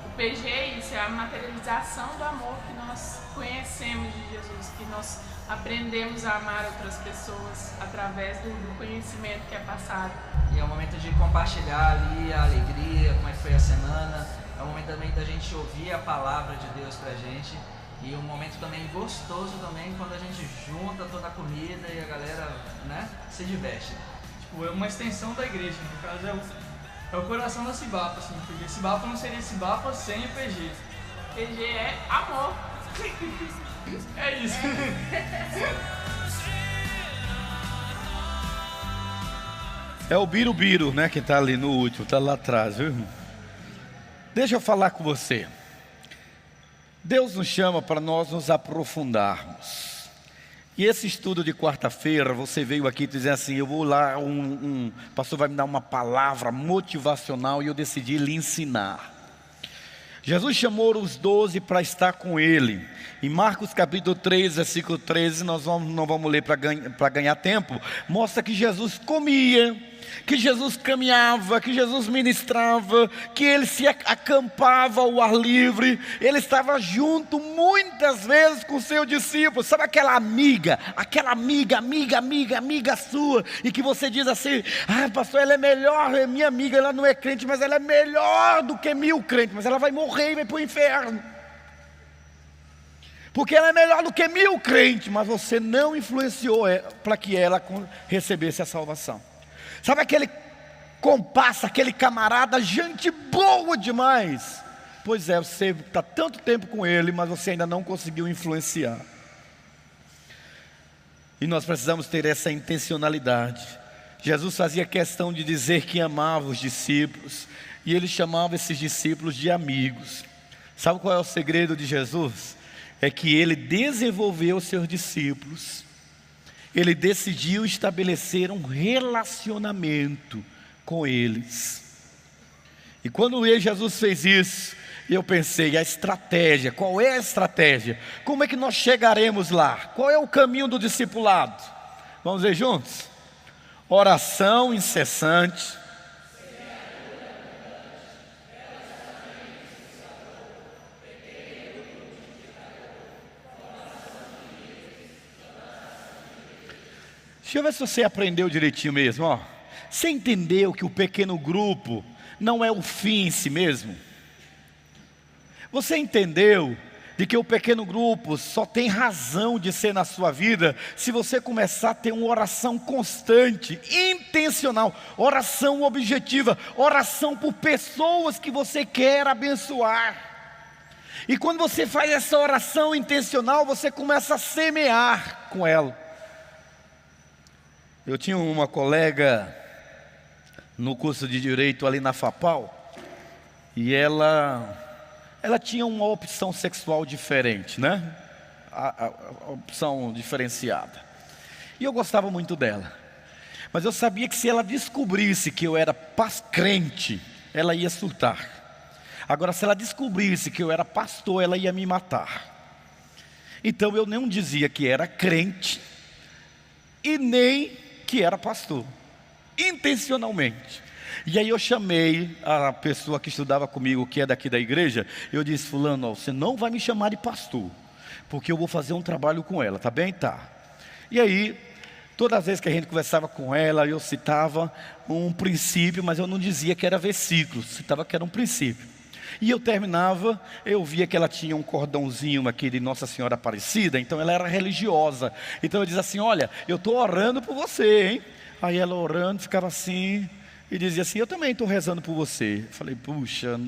o PG é isso, é a materialização do amor que nós conhecemos de Jesus, que nós aprendemos a amar outras pessoas através do conhecimento que é passado. E é um momento de compartilhar ali a alegria, como é que foi a semana. É um momento também da gente ouvir a palavra de Deus pra gente. E um momento também gostoso também quando a gente junta toda a comida e a galera, né, se diverte. Tipo, é uma extensão da igreja, no caso é o coração da Cibapa, assim, porque Cibapa não seria Cibapa sem o PG. PG é amor. É isso. É o Birubiru, né, que está ali no último, está lá atrás, viu? Deixa eu falar com você. Deus nos chama para nós nos aprofundarmos. E esse estudo de quarta-feira, você veio aqui dizendo assim, eu vou lá, o pastor vai me dar uma palavra motivacional e eu decidi lhe ensinar. Jesus chamou os 12 para estar com Ele. Em Marcos capítulo 3, versículo 13, nós não vamos ler para ganhar tempo, mostra que Jesus comia, que Jesus caminhava, que Jesus ministrava, que Ele se acampava ao ar livre, Ele estava junto muitas vezes com seus discípulos. Sabe aquela amiga sua, e que você diz assim, pastor, ela é melhor, é minha amiga, ela não é crente, mas ela é melhor do que 1000 crentes, mas ela vai morrer e vai para o inferno. Porque ela é melhor do que 1000 crentes, mas você não influenciou para que ela recebesse a salvação. Sabe aquele comparsa, aquele camarada, gente boa demais? Pois é, você está tanto tempo com ele, mas você ainda não conseguiu influenciar. E nós precisamos ter essa intencionalidade. Jesus fazia questão de dizer que amava os discípulos, e ele chamava esses discípulos de amigos. Sabe qual é o segredo de Jesus? É que ele desenvolveu seus discípulos. Ele decidiu estabelecer um relacionamento com eles. E quando Jesus fez isso, eu pensei, a estratégia, qual é a estratégia? Como é que nós chegaremos lá? Qual é o caminho do discipulado? Vamos ver juntos? Oração incessante. Deixa eu ver se você aprendeu direitinho mesmo, ó. Você entendeu que o pequeno grupo não é o fim em si mesmo? Você entendeu de que o pequeno grupo só tem razão de ser na sua vida se você começar a ter uma oração constante, intencional, oração objetiva, oração por pessoas que você quer abençoar. E quando você faz essa oração intencional, você começa a semear com ela. Eu tinha uma colega no curso de Direito ali na FAPAL, e ela tinha uma opção sexual diferente, né? A opção diferenciada. E eu gostava muito dela. Mas eu sabia que se ela descobrisse que eu era crente, ela ia surtar. Agora, se ela descobrisse que eu era pastor, ela ia me matar. Então eu não dizia que era crente e nem que era pastor, intencionalmente. E aí eu chamei a pessoa que estudava comigo, que é daqui da igreja. Eu disse: fulano, você não vai me chamar de pastor, porque eu vou fazer um trabalho com ela, tá bem? Tá. E aí, todas as vezes que a gente conversava com ela, eu citava um princípio, mas eu não dizia que era versículo, citava que era um princípio. E eu terminava, eu via que ela tinha um cordãozinho aqui de Nossa Senhora Aparecida, então ela era religiosa. Então eu dizia assim: olha, eu estou orando por você, hein? Aí ela orando, ficava assim, e dizia assim: eu também estou rezando por você. Eu falei: puxa,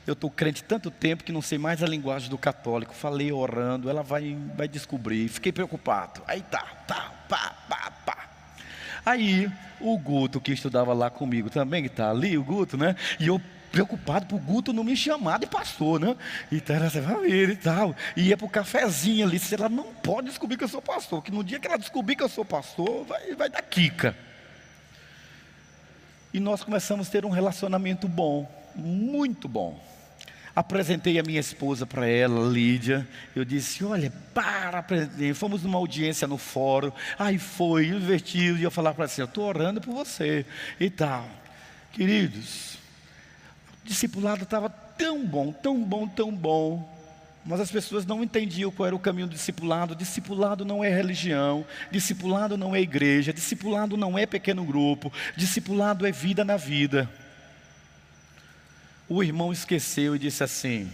eu estou crente tanto tempo que não sei mais a linguagem do católico. Falei orando, ela vai descobrir. Fiquei preocupado. Aí pá. Aí o Guto, que estudava lá comigo também, que está ali, o Guto, né? E eu preocupado por Guto não me chamar de pastor, né? Então ela vai ver e tal. E ia para o cafezinho ali. Se ela não pode descobrir que eu sou pastor, que no dia que ela descobrir que eu sou pastor, vai dar quica. E nós começamos a ter um relacionamento bom, muito bom. Apresentei a minha esposa para ela, Lídia. Eu disse: olha, fomos numa audiência no fórum. Aí foi, divertido. E eu falava para ela assim: eu estou orando por você e tal. Queridos, o discipulado estava tão bom. Mas as pessoas não entendiam qual era o caminho do discipulado. Discipulado não é religião, discipulado não é igreja, discipulado não é pequeno grupo, discipulado é vida na vida. O irmão esqueceu e disse assim: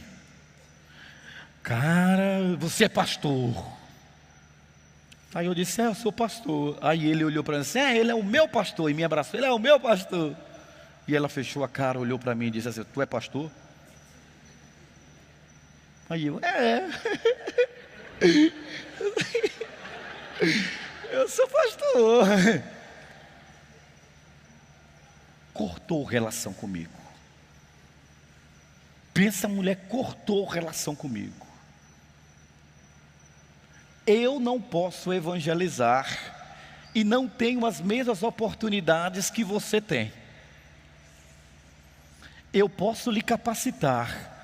cara, você é pastor? Aí eu disse: eu sou pastor. Aí ele olhou para mim assim: ele é o meu pastor. E me abraçou: ele é o meu pastor. E ela fechou a cara, olhou para mim e disse assim: tu é pastor? Aí eu: eu sou pastor. Cortou relação comigo. Pensa, a mulher cortou relação comigo. Eu não posso evangelizar e não tenho as mesmas oportunidades que você tem. Eu posso lhe capacitar,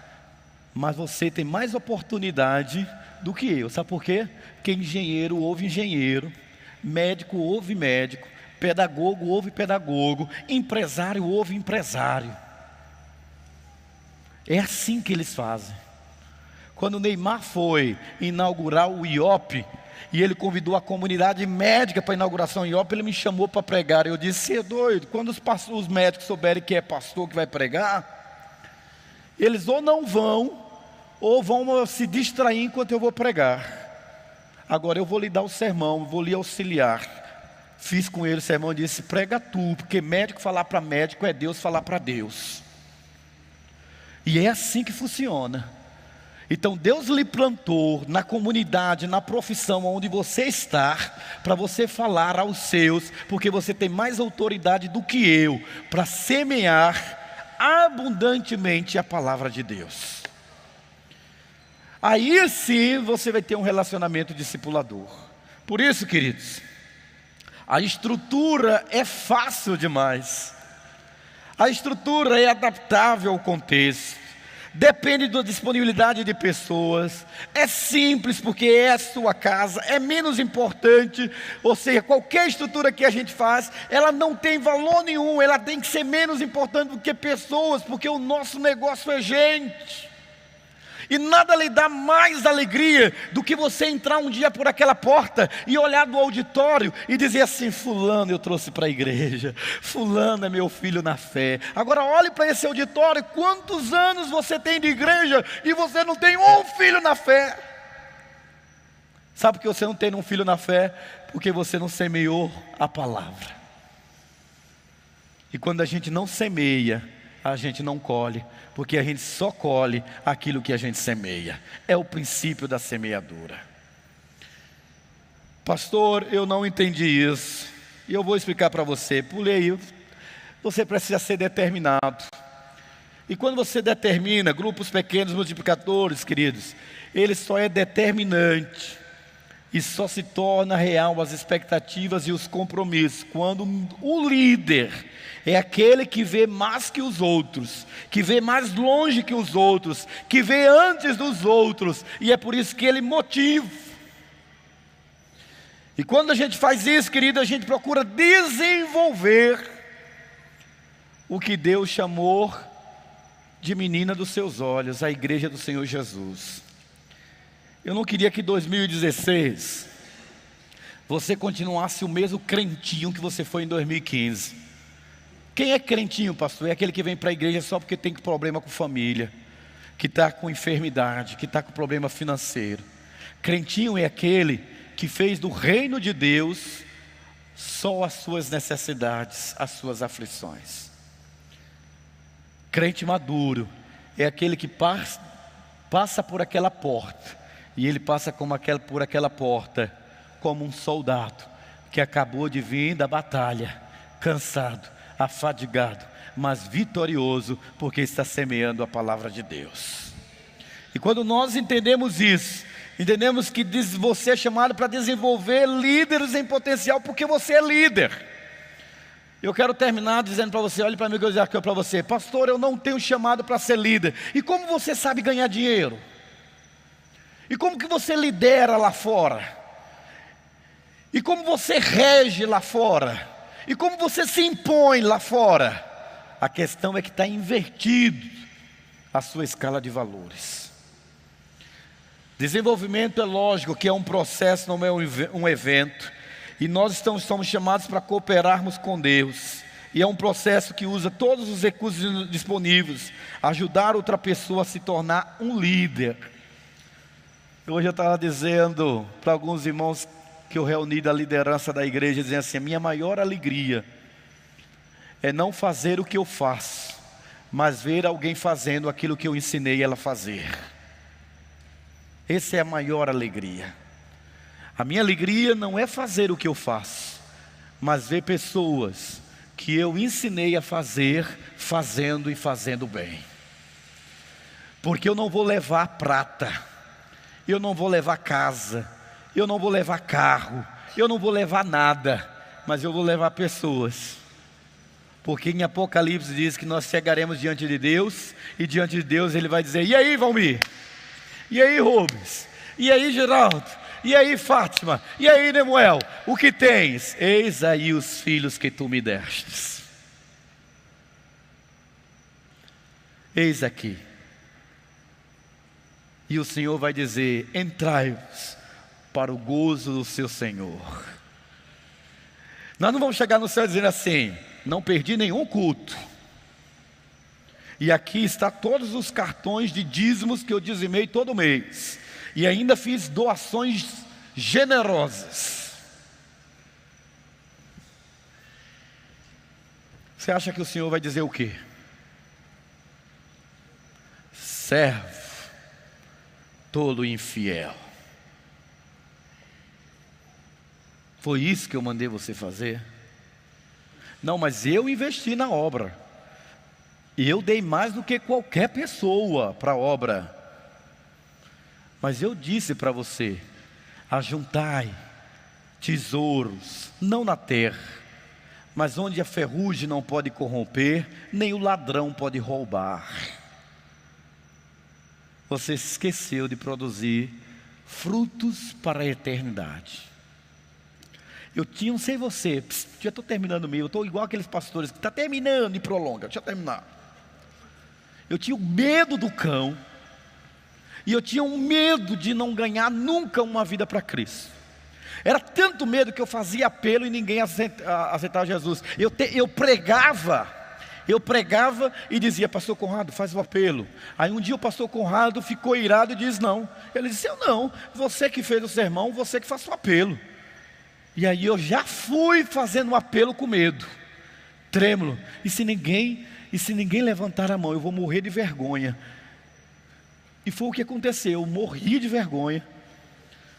mas você tem mais oportunidade do que eu. Sabe por quê? Porque engenheiro ouve engenheiro, médico ouve médico, pedagogo ouve pedagogo, empresário ouve empresário. É assim que eles fazem. Quando o Neymar foi inaugurar o IOP, e ele convidou a comunidade médica para a inauguração do IOP, ele me chamou para pregar. Eu disse: você é doido? Quando os médicos souberem que é pastor que vai pregar, eles ou não vão, ou vão se distrair enquanto eu vou pregar. Agora eu vou lhe dar o sermão, vou lhe auxiliar. Fiz com ele o sermão e disse: prega tu, porque médico falar para médico é Deus falar para Deus. E é assim que funciona. Então Deus lhe plantou na comunidade, na profissão onde você está, para você falar aos seus, porque você tem mais autoridade do que eu, para semear abundantemente a palavra de Deus. Aí sim você vai ter um relacionamento discipulador. Por isso, queridos, a estrutura é fácil demais. A estrutura é adaptável ao contexto, depende da disponibilidade de pessoas, é simples porque é a sua casa, é menos importante, ou seja, qualquer estrutura que a gente faz, ela não tem valor nenhum, ela tem que ser menos importante do que pessoas, porque o nosso negócio é gente. E nada lhe dá mais alegria do que você entrar um dia por aquela porta e olhar do auditório e dizer assim: fulano eu trouxe para a igreja, fulano é meu filho na fé. Agora olhe para esse auditório, quantos anos você tem de igreja e você não tem um filho na fé? Sabe por que você não tem um filho na fé? Porque você não semeou a palavra. E quando a gente não semeia, a gente não colhe, porque a gente só colhe aquilo que a gente semeia. É o princípio da semeadura. Pastor, eu não entendi isso, e eu vou explicar para você. Pulei. Você precisa ser determinado. E quando você determina, grupos pequenos multiplicadores, queridos, ele só é determinante. E só se torna real as expectativas e os compromissos quando o líder é aquele que vê mais que os outros, que vê mais longe que os outros, que vê antes dos outros, e é por isso que ele motiva. E quando a gente faz isso, querido, a gente procura desenvolver o que Deus chamou de menina dos seus olhos, a igreja do Senhor Jesus. Eu não queria que em 2016 você continuasse o mesmo crentinho que você foi em 2015. Quem é crentinho, pastor? É aquele que vem para a igreja só porque tem problema com família, que está com enfermidade, que está com problema financeiro. Crentinho é aquele que fez do reino de Deus só as suas necessidades, as suas aflições. Crente maduro é aquele que passa por aquela porta, e ele passa por aquela porta como um soldado que acabou de vir da batalha, cansado, afadigado, mas vitorioso, porque está semeando a palavra de Deus. E quando nós entendemos isso, entendemos que você é chamado para desenvolver líderes em potencial, porque você é líder. Eu quero terminar dizendo para você, olhe para mim que eu digo aqui para você, pastor, eu não tenho chamado para ser líder. E como você sabe ganhar dinheiro? E como que você lidera lá fora? E como você rege lá fora? E como você se impõe lá fora? A questão é que está invertido a sua escala de valores. Desenvolvimento é lógico que é um processo, não é um evento. E nós estamos chamados para cooperarmos com Deus. E é um processo que usa todos os recursos disponíveis, ajudar outra pessoa a se tornar um líder. Hoje eu estava dizendo para alguns irmãos que eu reuni da liderança da igreja, dizendo assim, a minha maior alegria é não fazer o que eu faço, mas ver alguém fazendo aquilo que eu ensinei ela a fazer. Essa é a maior alegria. A minha alegria não é fazer o que eu faço, mas ver pessoas que eu ensinei a fazer, fazendo e fazendo bem. Porque eu não vou levar prata, eu não vou levar casa, eu não vou levar carro, eu não vou levar nada, mas eu vou levar pessoas. Porque em Apocalipse diz que nós chegaremos diante de Deus, e diante de Deus Ele vai dizer, e aí Valmir? E aí Rubens? E aí Geraldo? E aí Fátima? E aí Nemuel? O que tens? Eis aí os filhos que tu me destes. Eis aqui. E o Senhor vai dizer, entrai-vos para o gozo do seu Senhor. Nós não vamos chegar no céu dizendo assim, não perdi nenhum culto. E aqui está todos os cartões de dízimos que eu dizimei todo mês. E ainda fiz doações generosas. Você acha que o Senhor vai dizer o quê? Servo, tolo e infiel. Foi isso que eu mandei você fazer? Não, mas eu investi na obra. E eu dei mais do que qualquer pessoa para a obra. Mas eu disse para você, ajuntai tesouros, não na terra, mas onde a ferrugem não pode corromper, nem o ladrão pode roubar. Você esqueceu de produzir frutos para a eternidade. Eu tinha, não sei você, já estou terminando mesmo, eu estou igual aqueles pastores que está terminando e prolonga, deixa eu terminar. Eu tinha o medo do cão, e eu tinha um medo de não ganhar nunca uma vida para Cristo. Era tanto medo que eu fazia apelo e ninguém aceitava Jesus. Eu pregava e dizia, pastor Conrado, faz o apelo. Aí um dia o pastor Conrado ficou irado e disse não. Ele disse, eu não, você que fez o sermão, você que faz o apelo. E aí eu já fui fazendo um apelo com medo, trêmulo. E se ninguém levantar a mão, eu vou morrer de vergonha. E foi o que aconteceu, eu morri de vergonha.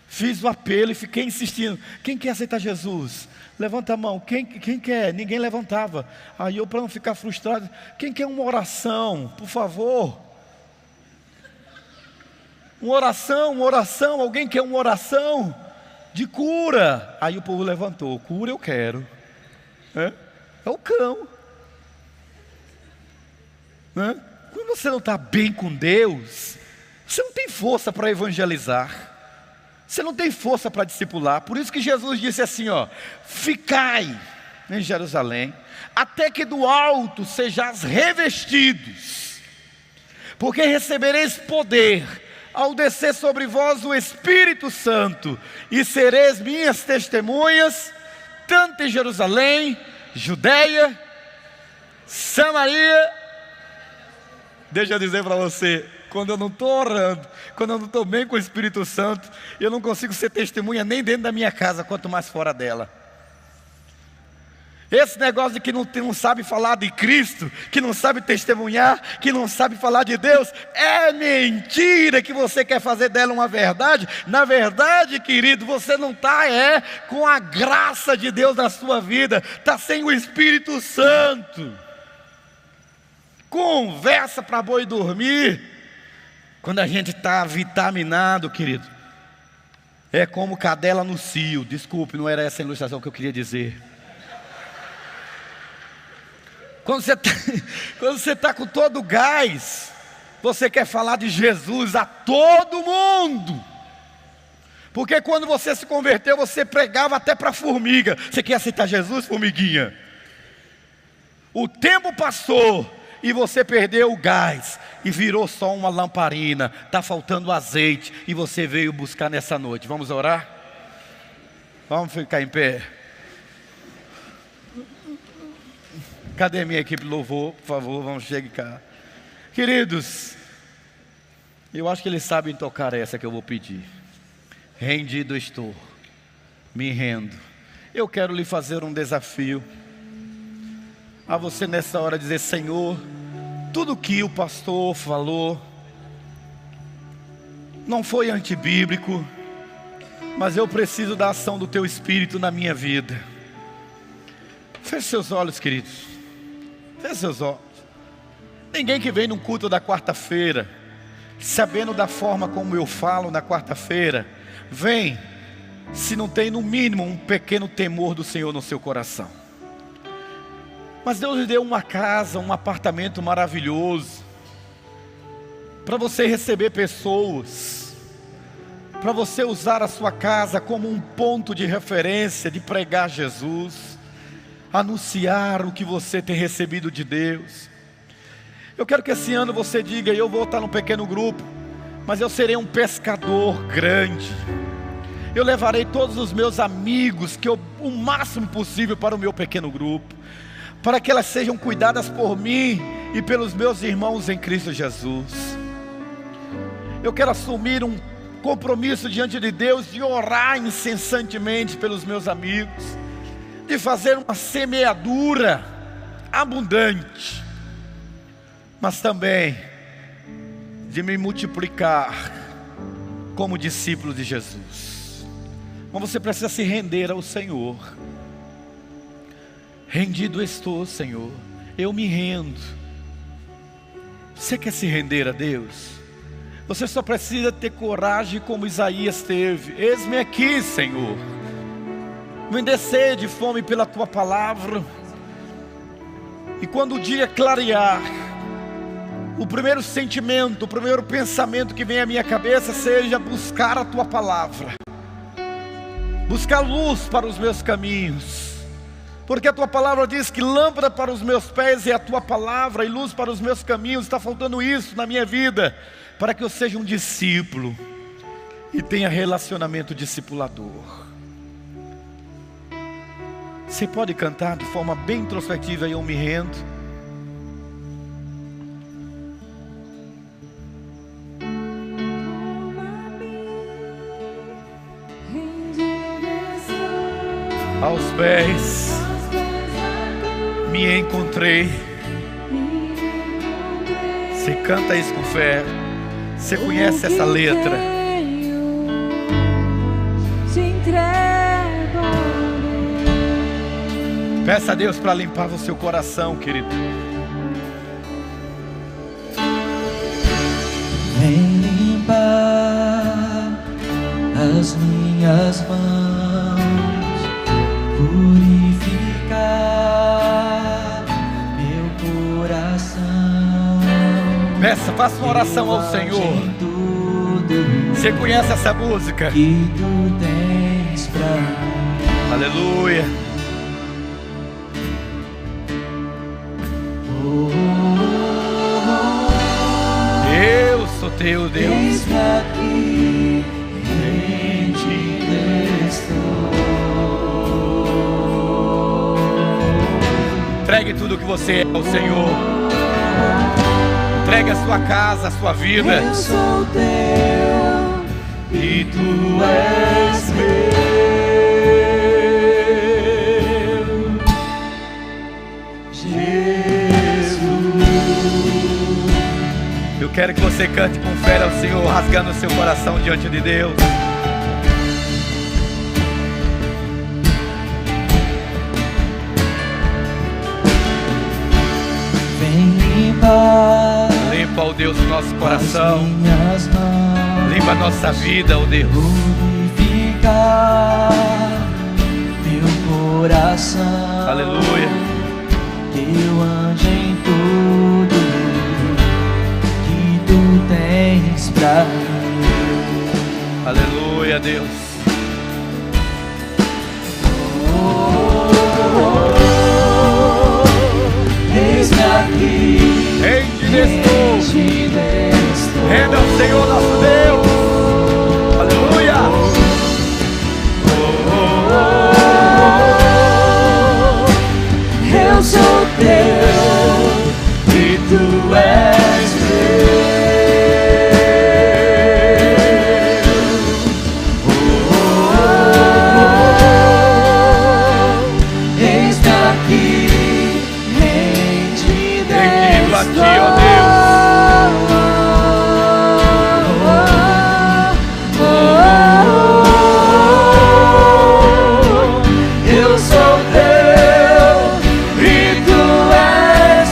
Fiz o apelo e fiquei insistindo. Quem quer aceitar Jesus? Levanta a mão. Quem quer? Ninguém levantava. Aí eu, para não ficar frustrado, quem quer uma oração? Por favor. Uma oração. Alguém quer uma oração? de cura. Aí o povo levantou: cura eu quero. É o cão. Quando você não está bem com Deus, você não tem força para evangelizar, você não tem força para discipular. Por isso que Jesus disse assim, ó: ficai em Jerusalém, até que do alto sejais revestidos, porque recebereis poder ao descer sobre vós o Espírito Santo, e sereis minhas testemunhas, tanto em Jerusalém, Judeia, Samaria. Deixa eu dizer para você, quando eu não estou orando, quando eu não estou bem com o Espírito Santo, eu não consigo ser testemunha nem dentro da minha casa, quanto mais fora dela. Esse negócio de que não sabe falar de Cristo, que não sabe testemunhar, que não sabe falar de Deus, é mentira que você quer fazer dela uma verdade. Na verdade, querido, você não está com a graça de Deus na sua vida, está sem o Espírito Santo. Conversa para boi dormir. Quando a gente está vitaminado, querido, é como cadela no cio. Desculpe, não era essa a ilustração que eu queria dizer. Quando você está com todo o gás, você quer falar de Jesus a todo mundo. Porque quando você se converteu, você pregava até para formiga. Você quer aceitar Jesus, formiguinha? O tempo passou e você perdeu o gás e virou só uma lamparina. Está faltando azeite e você veio buscar nessa noite. Vamos orar? Vamos ficar em pé. Cadê minha equipe de louvor? Por favor, vamos chegar cá. Queridos, eu acho que eles sabem tocar essa que eu vou pedir. Rendido estou, me rendo. Eu quero lhe fazer um desafio. A você nessa hora dizer: Senhor, tudo que o pastor falou não foi antibíblico, mas eu preciso da ação do Teu Espírito na minha vida. Feche seus olhos, queridos. Feche seus olhos. Ninguém que vem num culto da quarta-feira, sabendo da forma como eu falo na quarta-feira, vem se não tem no mínimo um pequeno temor do Senhor no seu coração. Mas Deus lhe deu uma casa, um apartamento maravilhoso, para você receber pessoas, para você usar a sua casa como um ponto de referência, de pregar Jesus, anunciar o que você tem recebido de Deus. Eu quero que esse ano você diga: eu vou estar num pequeno grupo, mas eu serei um pescador grande. Eu levarei todos os meus amigos, o máximo possível, para o meu pequeno grupo, para que elas sejam cuidadas por mim e pelos meus irmãos em Cristo Jesus. Eu quero assumir um compromisso diante de Deus, de orar incessantemente pelos meus amigos, de fazer uma semeadura abundante, mas também de me multiplicar como discípulo de Jesus. Mas você precisa se render ao Senhor. Rendido estou, Senhor, eu me rendo. Você quer se render a Deus? Você só precisa ter coragem como Isaías teve. Eis-me aqui, Senhor. Me dê sede e fome pela Tua palavra. E quando o dia clarear, o primeiro sentimento, o primeiro pensamento que vem à minha cabeça seja buscar a Tua palavra, buscar luz para os meus caminhos, porque a Tua palavra diz que lâmpada para os meus pés é a Tua palavra e luz para os meus caminhos. Está faltando isso na minha vida, para que eu seja um discípulo e tenha relacionamento discipulador. Você pode cantar de forma bem introspectiva: eu me rendo. Aos pés me encontrei. Você canta isso com fé. Você conhece essa letra. Peça a Deus para limpar o seu coração, querido. Vem limpar as minhas mãos, faça uma oração ao Senhor. Você conhece essa música? Que tu tens pra mim. Aleluia. Eu sou teu Deus. Eis-me aqui, em ti estou. Entregue tudo que você é ao Senhor. Entregue a sua casa, a sua vida. Eu sou teu E tu és meu. Eu quero que você cante com fé ao Senhor, rasgando o seu coração diante de Deus. Vem limpar. Limpa, ó Deus, o nosso coração. Minhas mãos. Limpa a nossa vida, ó Deus. Purificar meu coração. Aleluia. Que eu ande em tudo que tu tens pra mim. Aleluia, Deus. Eis-me aqui, Em ti estou. Renda ao Senhor nosso Deus. Aleluia. Eu sou teu e tu és meu. Eis-me aqui, rendido a ti, ó Deus. Eu sou teu e tu és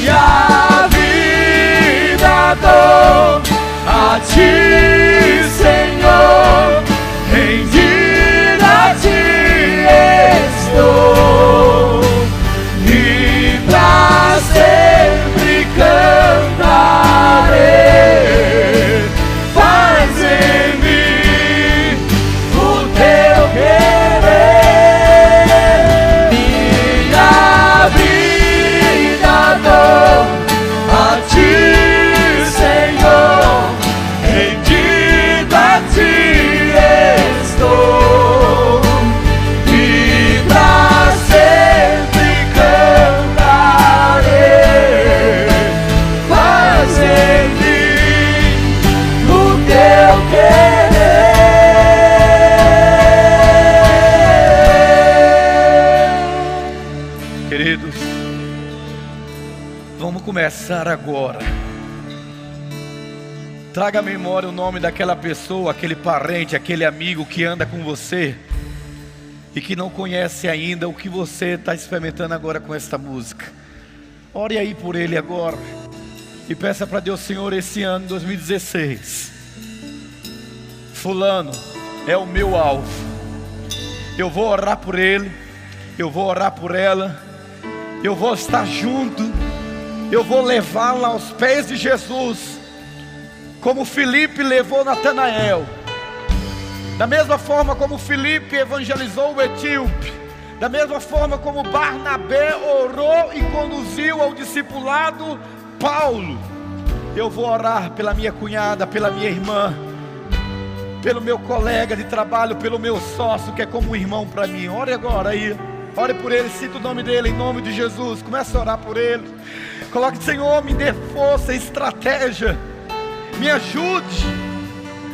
minha vida dou a ti, Senhor, rendida a ti estou, e pra sempre cantarei. Faz em mim o teu querer. Minha vida dou a ti, Senhor, rendido a ti estou, e pra sempre cantarei. Faz em mim o teu querer. Queridos, vamos começar agora. Traga à memória o nome daquela pessoa, aquele parente, aquele amigo que anda com você e que não conhece ainda o que você está experimentando agora com esta música. Ore aí por ele agora e peça para Deus: Senhor, esse ano 2016, fulano é o meu alvo. Eu vou orar por ele, eu vou orar por ela, eu vou estar junto, eu vou levá-la aos pés de Jesus, como Filipe levou Natanael, da mesma forma como Filipe evangelizou o etíope, da mesma forma como Barnabé orou e conduziu ao discipulado Paulo. Eu vou orar pela minha cunhada, pela minha irmã, pelo meu colega de trabalho, pelo meu sócio, que é como um irmão para mim. Ore agora aí, ore por ele, cita o nome dele em nome de Jesus. Comece a orar por ele. Coloque: Senhor, me dê força, estratégia, me ajude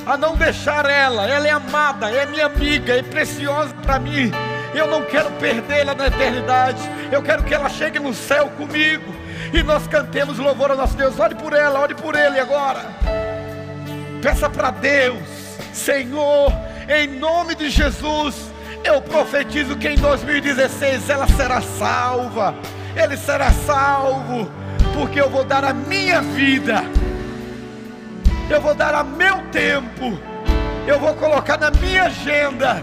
a não deixar ela é amada, é minha amiga, é preciosa para mim. Eu não quero perdê-la na eternidade, eu quero que ela chegue no céu comigo. e nós cantemos louvor ao nosso Deus. Ore por ela, ore por ele agora. Peça para Deus: Senhor, em nome de Jesus, eu profetizo que em 2016 ela será salva, ele será salvo, porque eu vou dar a minha vida, eu vou dar a meu tempo, eu vou colocar na minha agenda,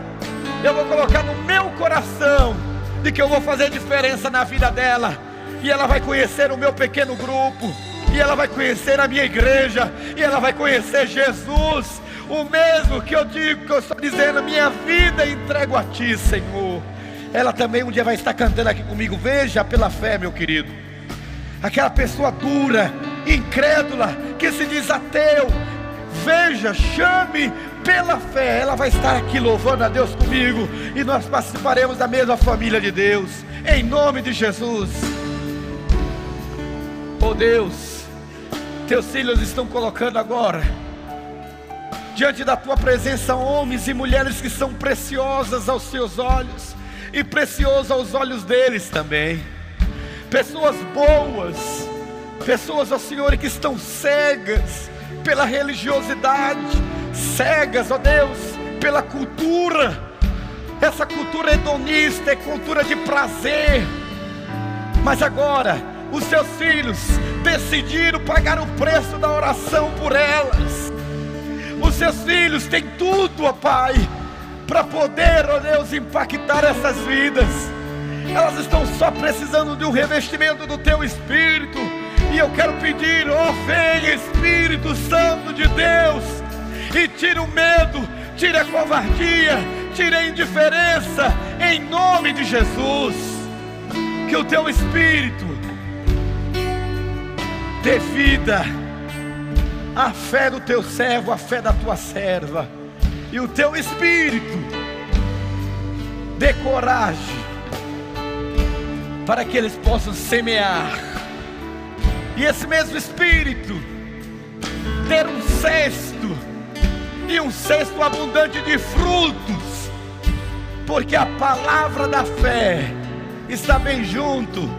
eu vou colocar no meu coração, de que eu vou fazer diferença na vida dela, e ela vai conhecer o meu pequeno grupo, e ela vai conhecer a minha igreja, e ela vai conhecer Jesus, o mesmo que eu digo, que eu estou dizendo: minha vida entrego a Ti, Senhor. Ela também um dia vai estar cantando aqui comigo. Veja, pela fé, meu querido, aquela pessoa dura, incrédula, que se diz ateu, veja, chame pela fé, ela vai estar aqui louvando a Deus comigo, e nós participaremos da mesma família de Deus, em nome de Jesus. Oh Deus, Teus filhos estão colocando agora diante da Tua presença homens e mulheres que são preciosas aos Seus olhos, e preciosos aos olhos deles também. Pessoas boas, pessoas, ó Senhor, que estão cegas pela religiosidade, cegas, ó Deus, pela cultura. Essa cultura hedonista é cultura de prazer, mas agora os Seus filhos decidiram pagar o preço da oração por elas. Os Seus filhos têm tudo, ó Pai, para poder, ó Deus, impactar essas vidas. Elas estão só precisando de um revestimento do Teu Espírito. E eu quero pedir: ó, vem Espírito Santo de Deus, e tira o medo, tira a covardia, tira a indiferença, em nome de Jesus. Que o Teu Espírito dê vida a fé do Teu servo, a fé da Tua serva, e o Teu Espírito dê coragem para que eles possam semear, e esse mesmo Espírito ter um cesto, e um cesto abundante de frutos, porque a palavra da fé está bem junto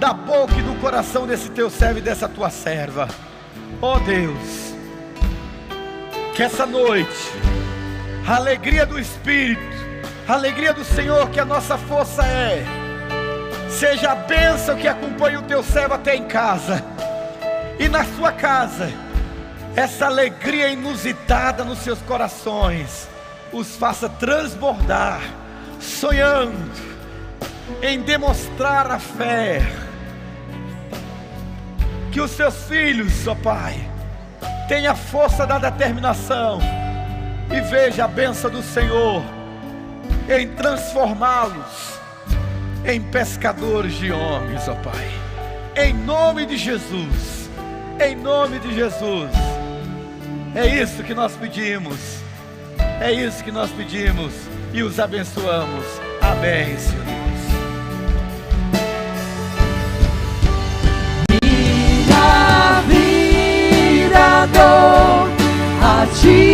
da boca e do coração desse Teu servo e dessa Tua serva. Ó Deus, que essa noite a alegria do Espírito, a alegria do Senhor, que a nossa força é, seja a bênção que acompanha o Teu servo até em casa, e na sua casa essa alegria inusitada nos seus corações os faça transbordar, sonhando em demonstrar a fé. Que os Seus filhos, ó Pai, tenham a força da determinação, e veja a bênção do Senhor em transformá-los em pescadores de homens, ó Pai, em nome de Jesus, em nome de Jesus. É isso que nós pedimos, é isso que nós pedimos, e os abençoamos. Amém, Senhor Deus. Minha vida dou a Ti.